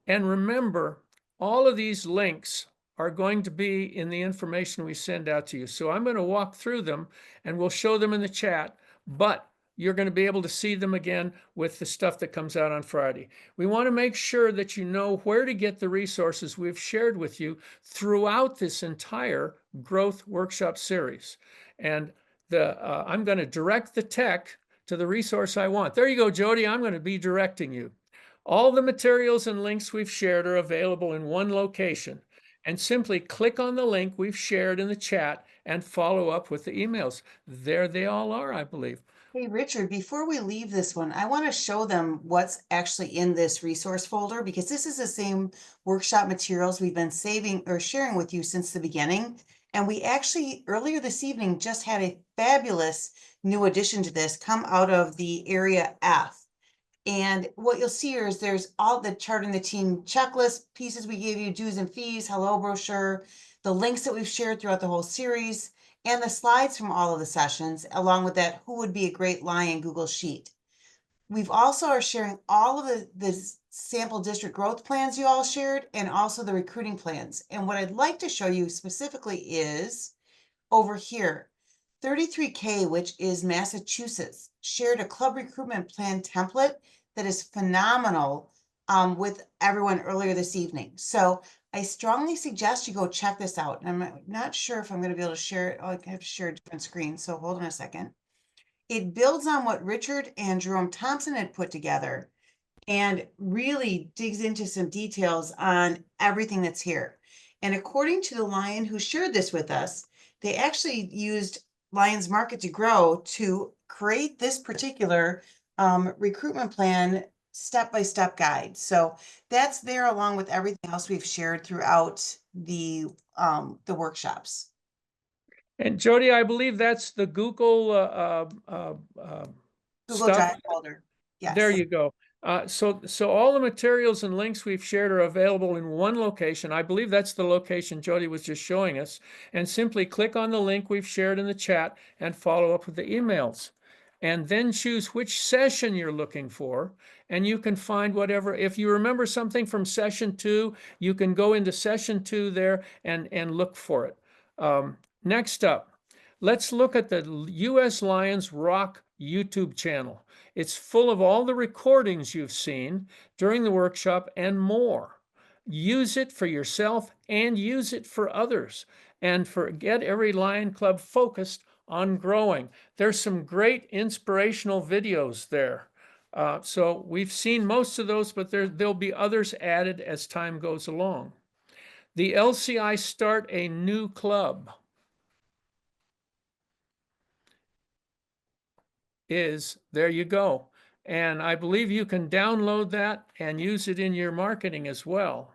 And remember, all of these links are going to be in the information we send out to you. So I'm going to walk through them and we'll show them in the chat, but you're going to be able to see them again with the stuff that comes out on Friday. We want to make sure that you know where to get the resources we've shared with you throughout this entire growth workshop series. And I'm going to direct the tech to the resource I want. There you go, Jody. I'm going to be directing you. All the materials and links we've shared are available in one location. And simply click on the link we've shared in the chat and follow up with the emails. There they all are, I believe. Hey, Richard, before we leave this one, I want to show them what's actually in this resource folder because this is the same workshop materials we've been saving or sharing with you since the beginning. And we actually earlier this evening just had a fabulous new addition to this come out of the area F. And what you'll see here is there's all the charting the team checklist pieces we gave you, dues and fees, hello brochure, the links that we've shared throughout the whole series, and the slides from all of the sessions, along with that who would be a great lion Google Sheet. We've also are sharing all of the sample district growth plans you all shared and also the recruiting plans. And what I'd like to show you specifically is over here. 33K, which is Massachusetts, shared a club recruitment plan template that is phenomenal with everyone earlier this evening. So I strongly suggest you go check this out. And I'm not sure if I'm going to be able to share it. Oh, I have to share a different screen. So hold on a second. It builds on what Richard and Jerome Thompson had put together and really digs into some details on everything that's here. And according to the Lion who shared this with us, they actually used Lion's Market to Grow to create this particular recruitment plan step-by-step guide. So that's there along with everything else we've shared throughout the workshops. And Jody, I believe that's the Google Google stuff. Drive folder. Yes. There you go. So all the materials and links we've shared are available in one location. I believe that's the location Jody was just showing us. And simply click on the link we've shared in the chat and follow up with the emails. And then choose which session you're looking for. And you can find whatever. If you remember something from session 2, you can go into session 2 there and look for it. Next up, let's look at the US Lions Rock YouTube channel. It's full of all the recordings you've seen during the workshop and more. Use it for yourself and use it for others. And get every Lion Club focused on growing. There's some great inspirational videos there. So we've seen most of those, but there'll be others added as time goes along. The LCI Start a New Club there you go. And I believe you can download that and use it in your marketing as well.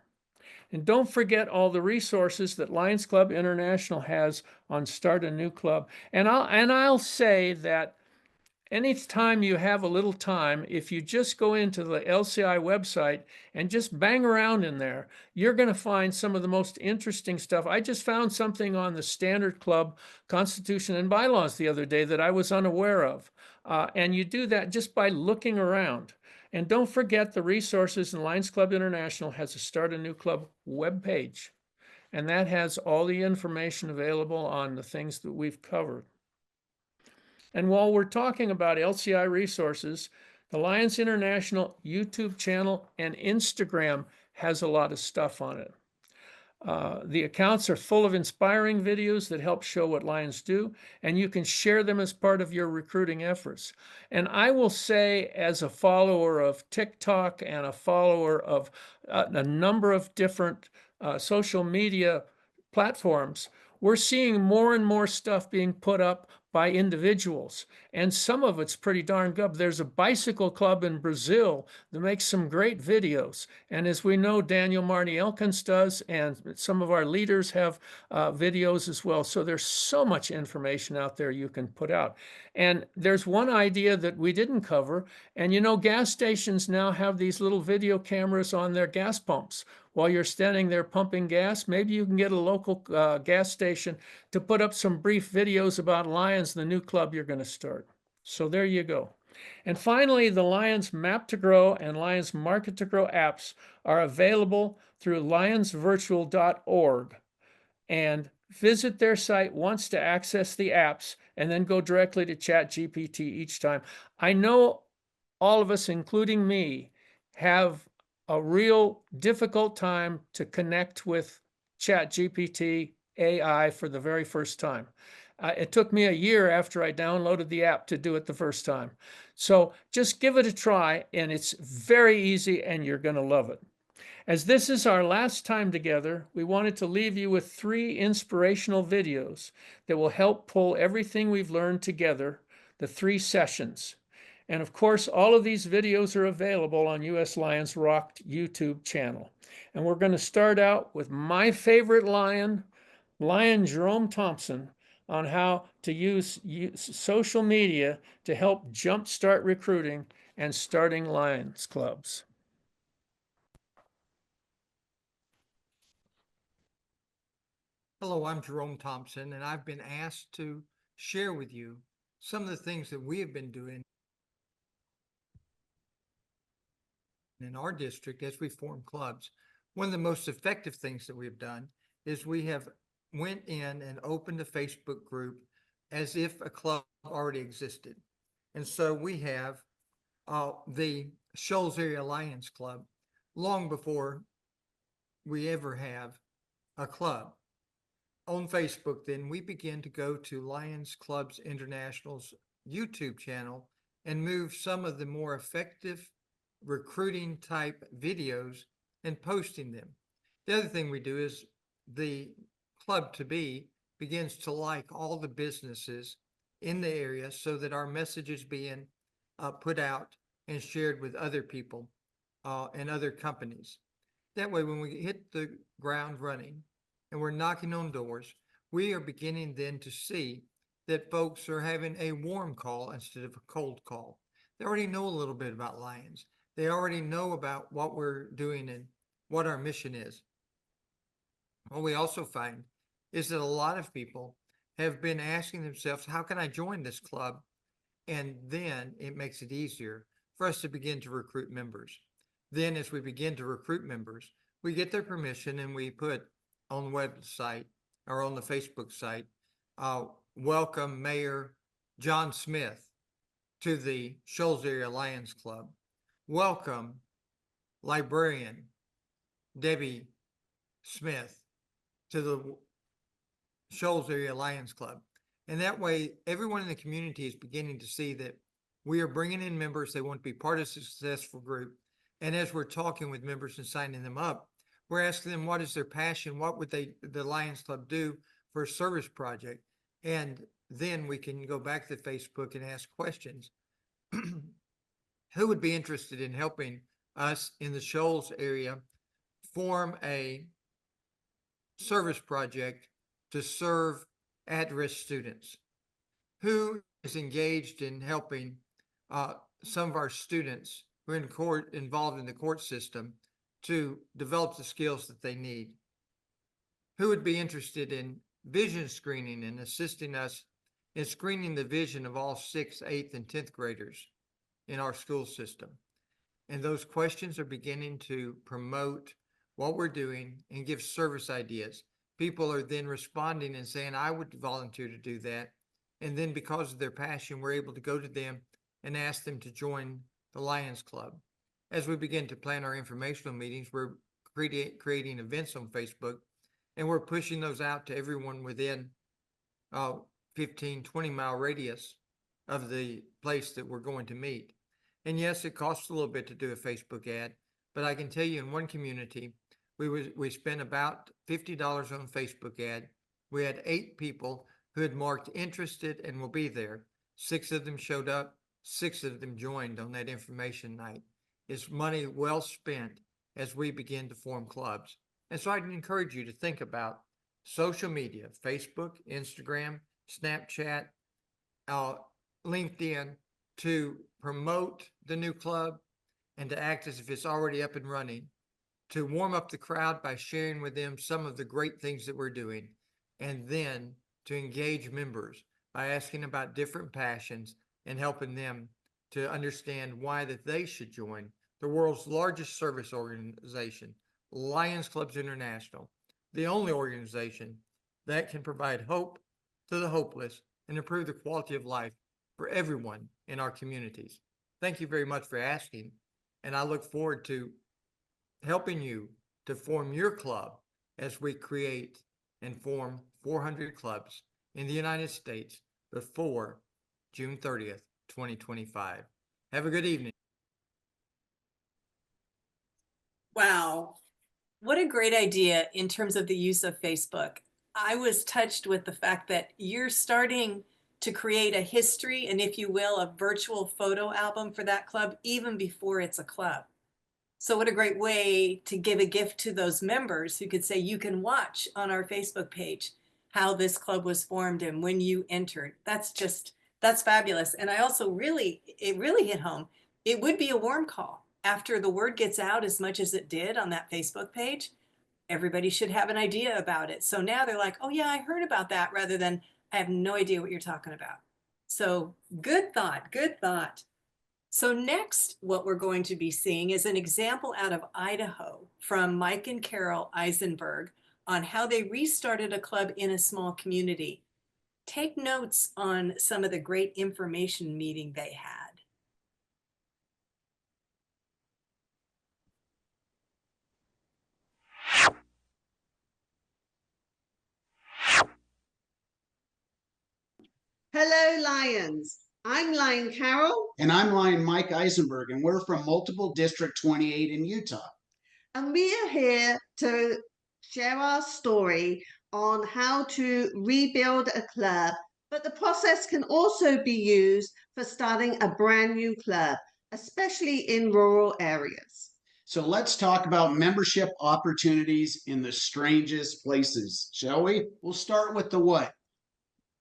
And don't forget all the resources that Lions Club International has on Start a New Club. And I'll say that anytime you have a little time, if you just go into the LCI website and just bang around in there, you're going to find some of the most interesting stuff. I just found something on the Standard Club Constitution and Bylaws the other day that I was unaware of. And you do that just by looking around. And don't forget the resources, and Lions Club International has a Start a New Club webpage. And that has all the information available on the things that we've covered. And while we're talking about LCI resources, the Lions International YouTube channel and Instagram has a lot of stuff on it. The accounts are full of inspiring videos that help show what Lions do, and you can share them as part of your recruiting efforts. And I will say, as a follower of TikTok and a follower of a number of different social media platforms, we're seeing more and more stuff being put up by individuals, and some of it's pretty darn good. There's a bicycle club in Brazil that makes some great videos, and as we know, Daniel Marty Elkins does, and some of our leaders have videos as well. So there's so much information out there you can put out. And there's one idea that we didn't cover, and you know, gas stations now have these little video cameras on their gas pumps. While you're standing there pumping gas, maybe you can get a local gas station to put up some brief videos about Lions, the new club you're going to start. So there you go. And finally, the Lions Map to Grow and Lions Market to Grow apps are available through lionsvirtual.org. And visit their site once to access the apps and then go directly to ChatGPT each time. I know all of us, including me, have a real difficult time to connect with ChatGPT AI for the very first time. It took me a year after I downloaded the app to do it the first time. So just give it a try, and it's very easy, and you're going to love it. As this is our last time together, we wanted to leave you with 3 inspirational videos that will help pull everything we've learned together the 3 sessions. And of course, all of these videos are available on US Lions Rocked YouTube channel. And we're going to start out with my favorite Lion Jerome Thompson, on how to use social media to help jumpstart recruiting and starting Lions clubs. Hello, I'm Jerome Thompson, and I've been asked to share with you some of the things that we have been doing in our district as we form clubs. One of the most effective things that we've done is we have went in and opened a Facebook group as if a club already existed. And so we have the Shoals Area Lions Club long before we ever have a club. On Facebook, then we begin to go to Lions Clubs International's YouTube channel and move some of the more effective recruiting type videos and posting them. The other thing we do is the club to be begins to like all the businesses in the area so that our message is being put out and shared with other people and other companies. That way, when we hit the ground running and we're knocking on doors, we are beginning then to see that folks are having a warm call instead of a cold call. They already know a little bit about Lions. They already know about what we're doing and what our mission is. What we also find is that a lot of people have been asking themselves, how can I join this club? And then it makes it easier for us to begin to recruit members. Then as we begin to recruit members, we get their permission and we put on the website or on the Facebook site, welcome Mayor John Smith to the Shoals Area Lions Club. Welcome Librarian Debbie Smith to the Shoals Area Lions Club. And that way, everyone in the community is beginning to see that we are bringing in members. They want to be part of a successful group. And as we're talking with members and signing them up, we're asking them what is their passion, what would the Lions Club do for a service project, and then we can go back to Facebook and ask questions. Who would be interested in helping us in the Shoals area form a service project to serve at-risk students? Who is engaged in helping some of our students who are involved in the court system to develop the skills that they need? Who would be interested in vision screening and assisting us in screening the vision of all 6th, 8th, and 10th graders in our school system? And those questions are beginning to promote what we're doing and give service ideas. People are then responding and saying, I would volunteer to do that. And then because of their passion, we're able to go to them and ask them to join the Lions Club. As we begin to plan our informational meetings, we're creating events on Facebook, and we're pushing those out to everyone within 15, 20-mile radius of the place that we're going to meet. And yes, it costs a little bit to do a Facebook ad, but I can tell you in one community, we spent about $50 on a Facebook ad. We had 8 people who had marked interested and will be there. 6 of them showed up. 6 of them joined on that information night. It's money well spent as we begin to form clubs. And so I'd encourage you to think about social media, Facebook, Instagram, Snapchat, LinkedIn, to promote the new club and to act as if it's already up and running, to warm up the crowd by sharing with them some of the great things that we're doing, and then to engage members by asking about different passions and helping them to understand why that they should join the world's largest service organization, Lions Clubs International, the only organization that can provide hope to the hopeless and improve the quality of life for everyone in our communities. Thank you very much for asking, and I look forward to helping you to form your club as we create and form 400 clubs in the United States before June 30th, 2025. Have a good evening. Wow. What a great idea in terms of the use of Facebook. I was touched with the fact that you're starting to create a history and, if you will, a virtual photo album for that club even before it's a club. So what a great way to give a gift to those members who could say, you can watch on our Facebook page how this club was formed and when you entered. That's fabulous. And I also it really hit home. It would be a warm call after the word gets out as much as it did on that Facebook page. Everybody should have an idea about it. So now they're like, oh yeah, I heard about that, rather than I have no idea what you're talking about. So good thought, good thought. So next, what we're going to be seeing is an example out of Idaho from Mike and Carol Eisenberg on how they restarted a club in a small community. Take notes on some of the great information meeting they had. Hello, Lions. I'm Lion Carol, And I'm Lion Mike Eisenberg, and we're from Multiple District 28 in Utah. and we are here to share our story on how to rebuild a club. But the process can also be used for starting a brand new club, especially in rural areas. So let's talk about membership opportunities in the strangest places, shall we? We'll start with the what.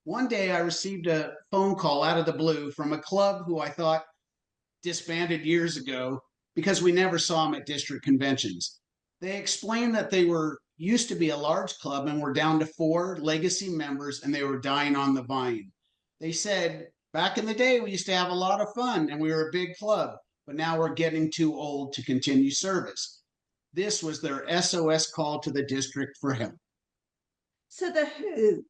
One day I received a phone call out of the blue from a club who I thought disbanded years ago because we never saw them at district conventions. They explained that they used to be a large club and were down to 4 legacy members and they were dying on the vine. They said, back in the day, we used to have a lot of fun and we were a big club, but now we're getting too old to continue service. This was their SOS call to the district for help. So the who,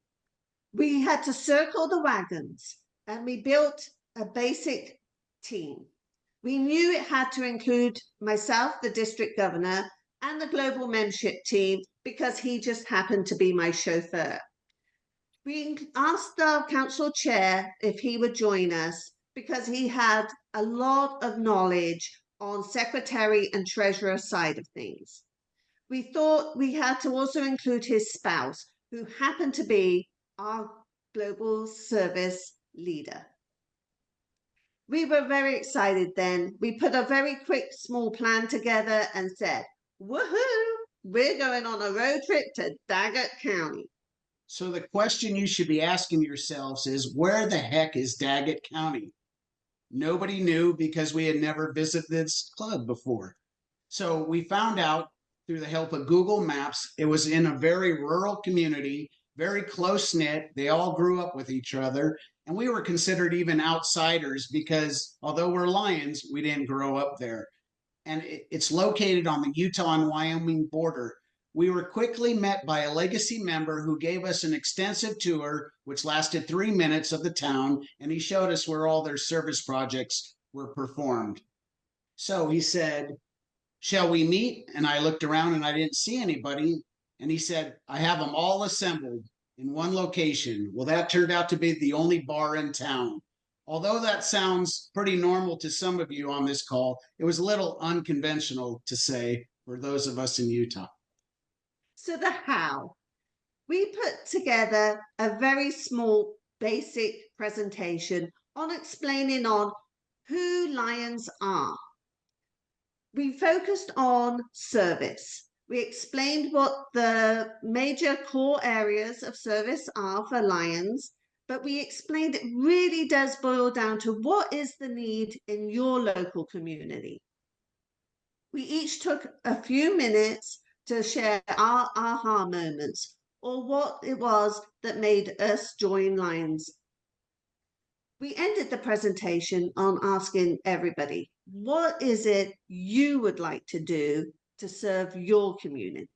we had to circle the wagons and we built a basic team. We knew it had to include myself, the district governor, and the global membership team because he just happened to be my chauffeur. We asked our council chair if he would join us because he had a lot of knowledge on secretary and treasurer side of things. We thought we had to also include his spouse, who happened to be our global service leader. We were very excited then. We put a very quick, small plan together and said, woohoo, we're going on a road trip to Daggett County. So the question you should be asking yourselves is, where the heck is Daggett County? Nobody knew because we had never visited this club before. So we found out through the help of Google Maps, it was in a very rural community, very close-knit. They all grew up with each other. And we were considered even outsiders because although we're Lions, we didn't grow up there. And it's located on the Utah and Wyoming border. We were quickly met by a legacy member who gave us an extensive tour, which lasted 3 minutes of the town, and he showed us where all their service projects were performed. So he said, shall we meet? And I looked around and I didn't see anybody. And he said, I have them all assembled in one location. Well, that turned out to be the only bar in town. Although that sounds pretty normal to some of you on this call, it was a little unconventional to say for those of us in Utah. So the how. We put together a very small basic presentation on explaining on who Lions are. We focused on service. We explained what the major core areas of service are for Lions, but we explained it really does boil down to what is the need in your local community. We each took a few minutes to share our aha moments or what it was that made us join Lions. We ended the presentation on asking everybody, what is it you would like to do to serve your community?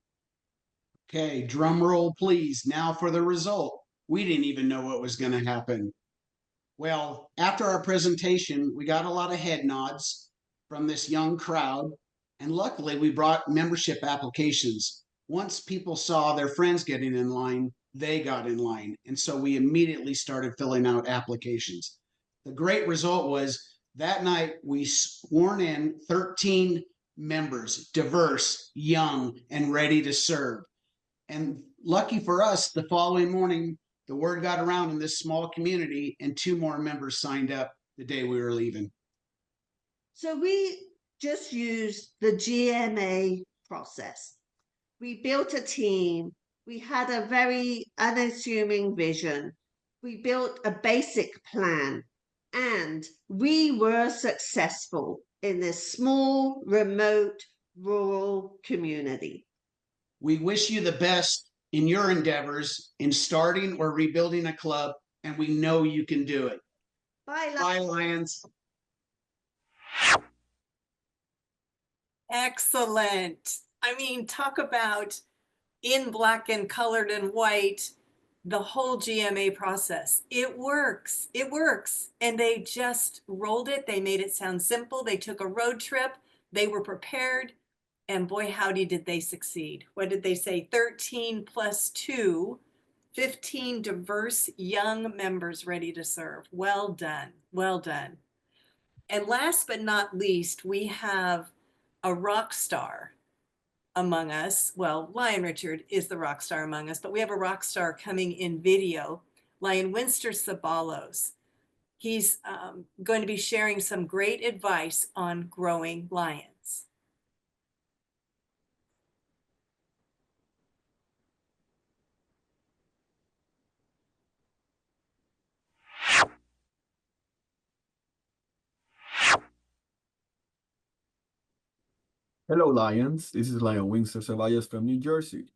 Okay, drum roll, please. Now for the result. We didn't even know what was going to happen. Well, after our presentation, we got a lot of head nods from this young crowd, and luckily we brought membership applications. Once people saw their friends getting in line, they got in line, and so we immediately started filling out applications. The great result was that night we sworn in 13 members, diverse, young, and ready to serve. And lucky for us, the following morning, The word got around in this small community, and 2 more members signed up the day we were leaving. So we just used the GMA process. We built a team. We had a very unassuming vision. We built a basic plan, and we were successful in this small, remote, rural community. We wish you the best in your endeavors in starting or rebuilding a club, and we know you can do it. Bye, Bye, Lions. Excellent. I mean, talk about in black and colored and white, the whole GMA process. It works. It works. And they just rolled it. They made it sound simple. They took a road trip. They were prepared. And boy, howdy, did they succeed. What did they say? 13 plus 2, 15 diverse young members ready to serve. Well done. Well done. And last but not least, we have a rock star among us. Well, Lion Richard is the rock star among us, but we have a rock star coming in video, Lion Winster Sabalos. He's going to be sharing some great advice on growing lions. Hello, Lions. This is Lion Windsor Ceballos from New Jersey.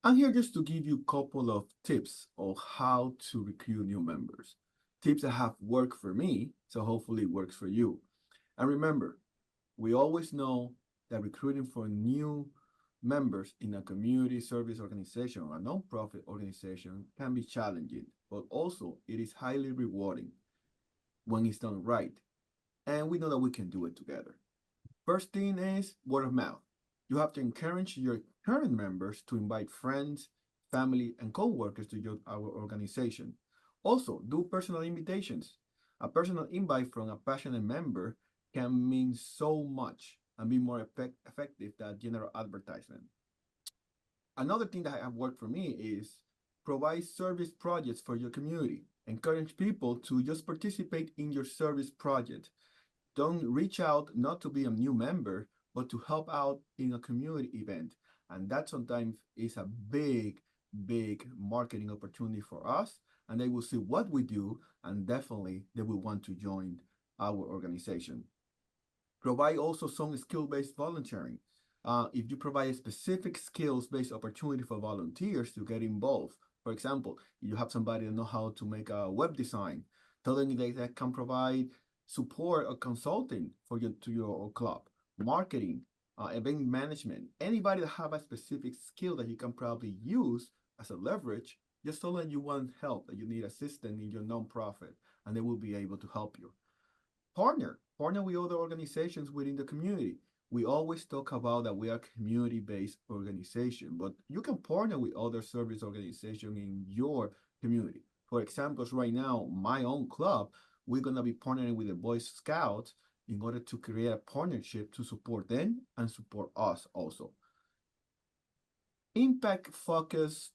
I'm here just to give you a couple of tips on how to recruit new members. Tips that have worked for me, so hopefully it works for you. And remember, we always know that recruiting for new members in a community service organization or a nonprofit organization can be challenging, but also it is highly rewarding when it's done right. And we know that we can do it together. First thing is word of mouth. You have to encourage your current members to invite friends, family, and co-workers to join our organization. Also, do personal invitations. A personal invite from a passionate member can mean so much and be more effective than general advertisement. Another thing that have worked for me is provide service projects for your community. Encourage people to just participate in your service project. Don't reach out not to be a new member, but to help out in a community event. And that sometimes is a big, big marketing opportunity for us. And they will see what we do, and definitely they will want to join our organization. Provide also some skill-based volunteering. If you provide a specific skills-based opportunity for volunteers to get involved, for example, if you have somebody that know how to make a web design, tell them they can provide support or consulting for your club, marketing, event management, anybody that have a specific skill that you can probably use as a leverage, just tell them you want help, that you need assistance in your nonprofit, and they will be able to help you. Partner with other organizations within the community. We always talk about that we are a community-based organization, but you can partner with other service organizations in your community. For example, right now, my own club, we're going to be partnering with the Boy Scouts in order to create a partnership to support them and support us also. Impact focus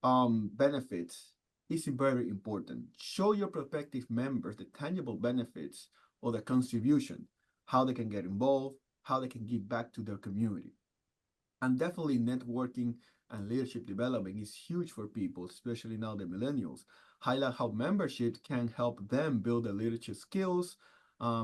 benefits is very important. Show your prospective members the tangible benefits of the contribution, how they can get involved, how they can give back to their community. And definitely networking and leadership development is huge for people, especially now the millennials. Highlight how membership can help them build their leadership skills,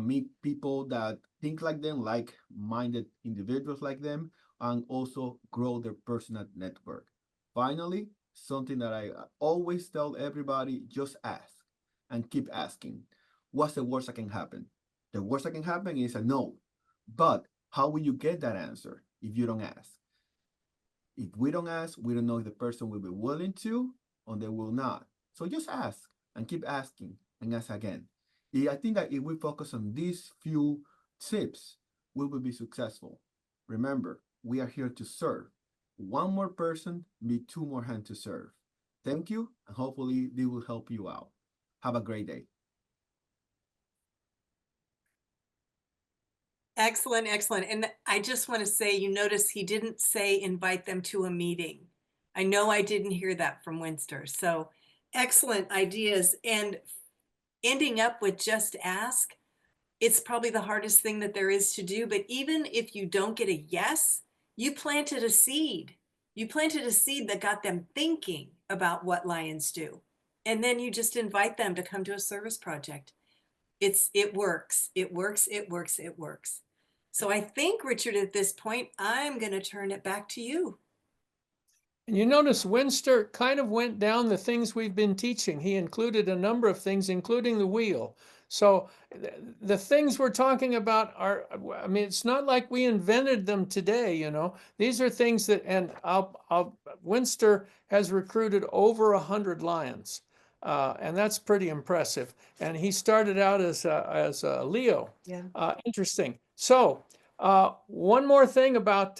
meet people that think like them, like-minded individuals like them, and also grow their personal network. Finally, something that I always tell everybody, just ask and keep asking. What's the worst that can happen? The worst that can happen is a no. But how will you get that answer if you don't ask? If we don't ask, we don't know if the person will be willing to or they will not. So just ask and keep asking and ask again. I think that if we focus on these few tips, we will be successful. Remember, we are here to serve. One more person, be 2 more hands to serve. Thank you, and hopefully they will help you out. Have a great day. Excellent, excellent. And I just want to say, you notice he didn't say invite them to a meeting. I know I didn't hear that from Winster. So Excellent ideas. And ending up with just ask, it's probably the hardest thing that there is to do. But even if you don't get a yes, you planted a seed. You planted a seed that got them thinking about what Lions do. And then you just invite them to come to a service project. It works. It works. It works. It works. So I think, Richard, at this point, I'm going to turn it back to you. And you notice Winster kind of went down the things we've been teaching. He included a number of things, including the wheel. So the things we're talking about are, I mean, it's not like we invented them today, you know. These are things that, and Winster has recruited over 100 Lions. And that's pretty impressive. And he started out as a Leo. Yeah. Interesting. So one more thing about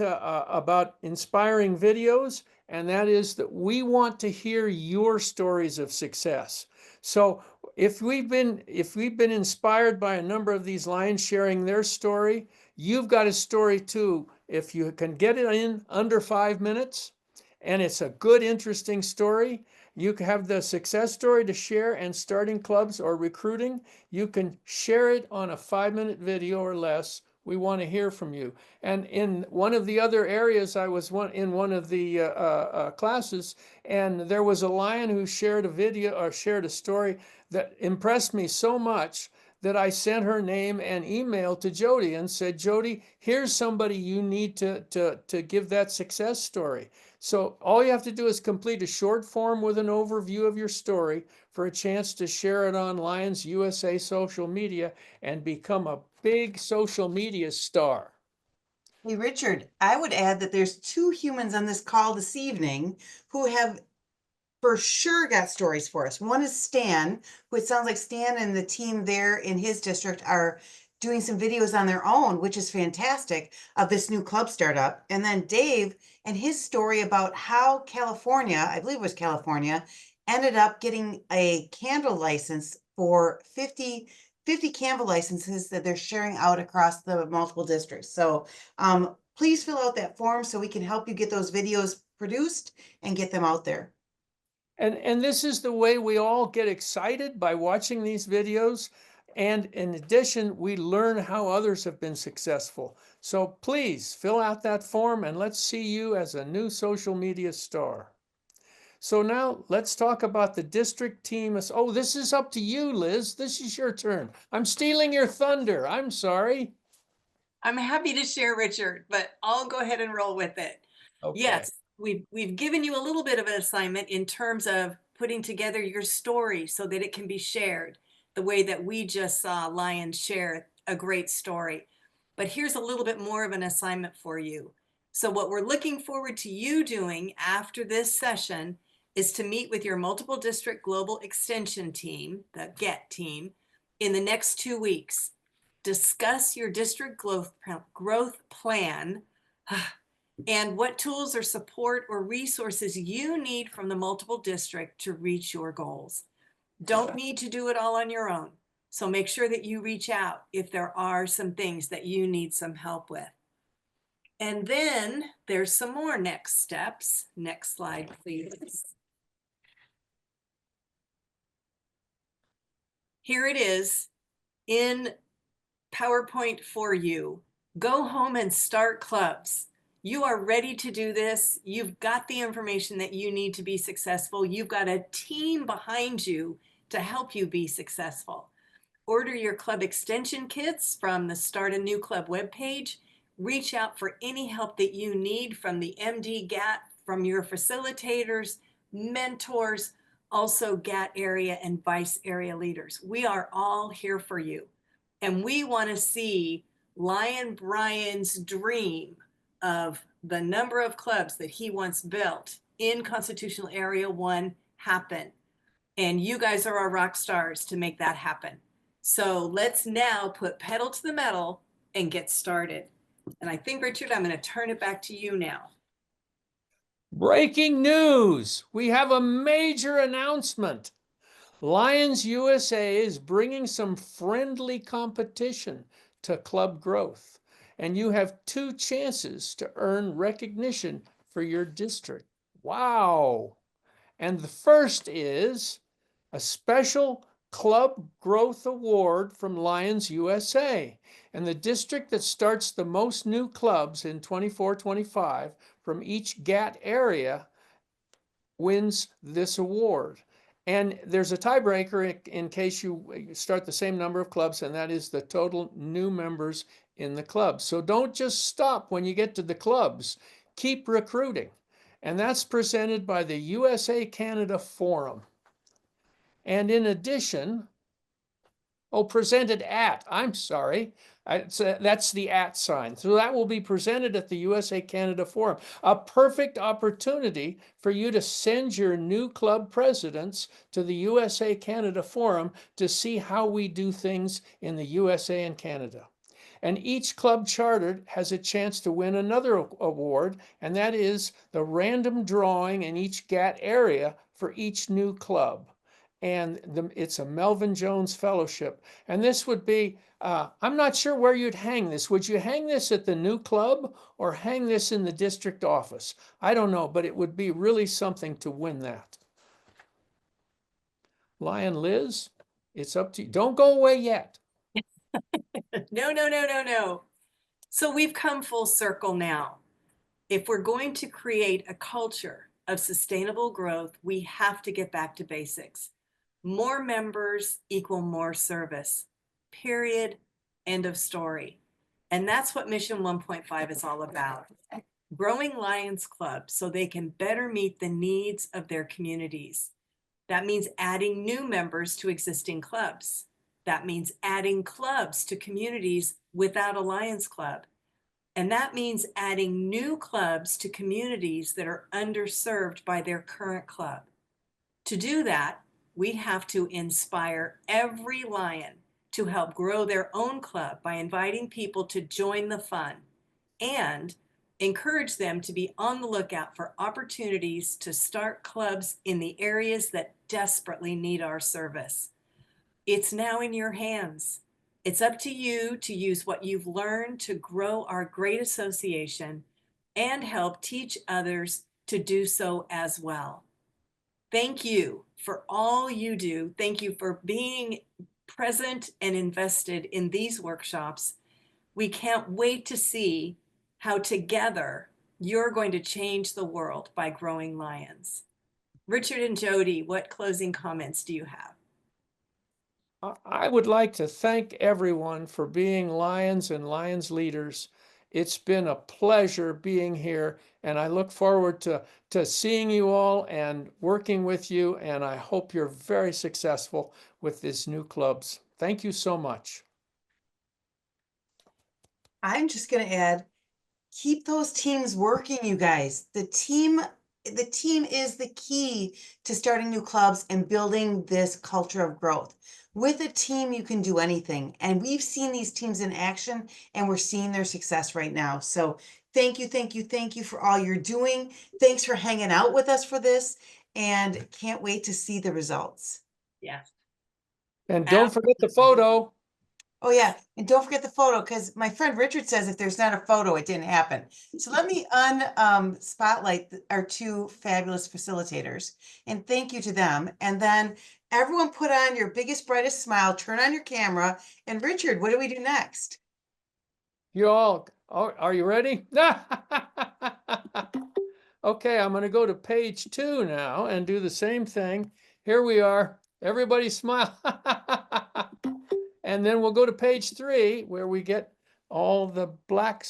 inspiring videos, and that is that we want to hear your stories of success. So if we've been inspired by a number of these Lions sharing their story, you've got a story too. If you can get it in under 5 minutes, and it's a good, interesting story, you can have the success story to share, and starting clubs or recruiting, you can share it on a 5-minute video or less. We want to hear from you. And in one of the other areas, I was in one of the classes, and there was a Lion who shared a video or shared a story that impressed me so much that I sent her name and email to Jody and said, Jody, here's somebody you need to give that success story. So all you have to do is complete a short form with an overview of your story for a chance to share it on Lions USA social media and become a big social media star. Hey, Richard, I would add that there's 2 humans on this call this evening who have for sure got stories for us. One is Stan, who it sounds like Stan and the team there in his district are doing some videos on their own, which is fantastic, of this new club startup. And then Dave and his story about how California, I believe it was California, ended up getting a candle license for 50 candle licenses that they're sharing out across the multiple districts. So please fill out that form so we can help you get those videos produced and get them out there. And this is the way we all get excited by watching these videos. And in addition, we learn how others have been successful. So please fill out that form and let's see you as a new social media star. So now let's talk about the district team. Oh, this is up to you, Liz. This is your turn. I'm stealing your thunder. I'm sorry. I'm happy to share, Richard, but I'll go ahead and roll with it. Okay. Yes, we've given you a little bit of an assignment in terms of putting together your story so that it can be shared the way that we just saw Lions share a great story. But here's a little bit more of an assignment for you. So what we're looking forward to you doing after this session is to meet with your multiple district global extension team, the GET team, in the next 2 weeks. Discuss your district growth plan and what tools or support or resources you need from the multiple district to reach your goals. Don't need to do it all on your own. So make sure that you reach out if there are some things that you need some help with. And then there's some more next steps. Next slide, please. Here it is in PowerPoint for you. Go home and start clubs. You are ready to do this. You've got the information that you need to be successful. You've got a team behind you to help you be successful. Order your club extension kits from the Start a New Club webpage. Reach out for any help that you need from the MD GAT, from your facilitators, mentors, also GAT area and vice area leaders. We are all here for you. And we want to see Lion Brian's dream of the number of clubs that he wants built in Constitutional Area 1 happen. And you guys are our rock stars to make that happen. So let's now put pedal to the metal and get started. And I think, Richard, I'm going to turn it back to you now. Breaking news. We have a major announcement. Lions USA is bringing some friendly competition to club growth, and you have 2 chances to earn recognition for your district. Wow. And the first is a special Club Growth Award from Lions USA. And the district that starts the most new clubs in 24-25 from each GAT area wins this award. And there's a tiebreaker in case you start the same number of clubs, and that is the total new members in the club. So don't just stop when you get to the clubs. Keep recruiting. And that's presented by the USA Canada Forum. And in addition, presented at, I'm sorry, that's the at sign. So that will be presented at the USA Canada Forum. A perfect opportunity for you to send your new club presidents to the USA Canada Forum to see how we do things in the USA and Canada. And each club chartered has a chance to win another award, and that is the random drawing in each GAT area for each new club. And it's a Melvin Jones Fellowship. And this would be, I'm not sure where you'd hang this. Would you hang this at the new club or hang this in the district office? I don't know, but it would be really something to win that. Lion Liz, it's up to you. Don't go away yet. No. So we've come full circle now. If we're going to create a culture of sustainable growth, we have to get back to basics. More members equal more service, period, end of story. And that's what Mission 1.5 is all about. Growing Lions Club so they can better meet the needs of their communities. That means adding new members to existing clubs. That means adding clubs to communities without a Lions Club. And that means adding new clubs to communities that are underserved by their current club. To do that, we have to inspire every Lion to help grow their own club by inviting people to join the fun and encourage them to be on the lookout for opportunities to start clubs in the areas that desperately need our service. It's now in your hands. It's up to you to use what you've learned to grow our great association and help teach others to do so as well. Thank you for all you do. Thank you for being present and invested in these workshops. We can't wait to see how together you're going to change the world by growing Lions. Richard and Jody, what closing comments do you have? I would like to thank everyone for being Lions and Lions leaders. It's been a pleasure being here, and I look forward to seeing you all and working with you, and I hope you're very successful with these new clubs. Thank you so much. I'm just going to add, keep those teams working, you guys. The team is the key to starting new clubs and building this culture of growth. With a team, you can do anything. And we've seen these teams in action, and we're seeing their success right now. So thank you for all you're doing. Thanks for hanging out with us for this, and can't wait to see the results. Yes. And don't forget the photo. Oh yeah, and don't forget the photo, because my friend Richard says if there's not a photo, it didn't happen. So let me spotlight our two fabulous facilitators, and thank you to them. And then everyone put on your biggest, brightest smile, turn on your camera. And Richard, what do we do next? You all, are you ready? Okay, I'm going to go to page 2 now and do the same thing. Here we are. Everybody smile. And then we'll go to page 3 where we get all the black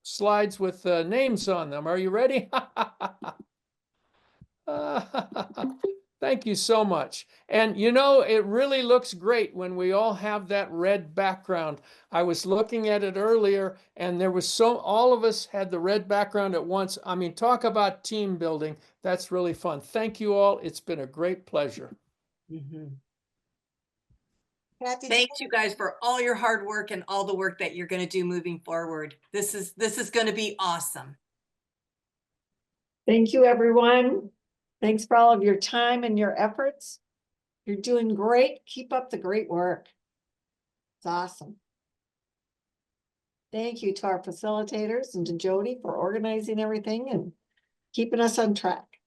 slides with names on them. Are you ready? Thank you so much. And you know, it really looks great when we all have that red background. I was looking at it earlier, and there was all of us had the red background at once. I mean, talk about team building. That's really fun. Thank you all. It's been a great pleasure. Thanks you guys for all your hard work and all the work that you're going to do moving forward. This is going to be awesome. Thank you, everyone. Thanks for all of your time and your efforts. You're doing great. Keep up the great work. It's awesome. Thank you to our facilitators and to Jody for organizing everything and keeping us on track.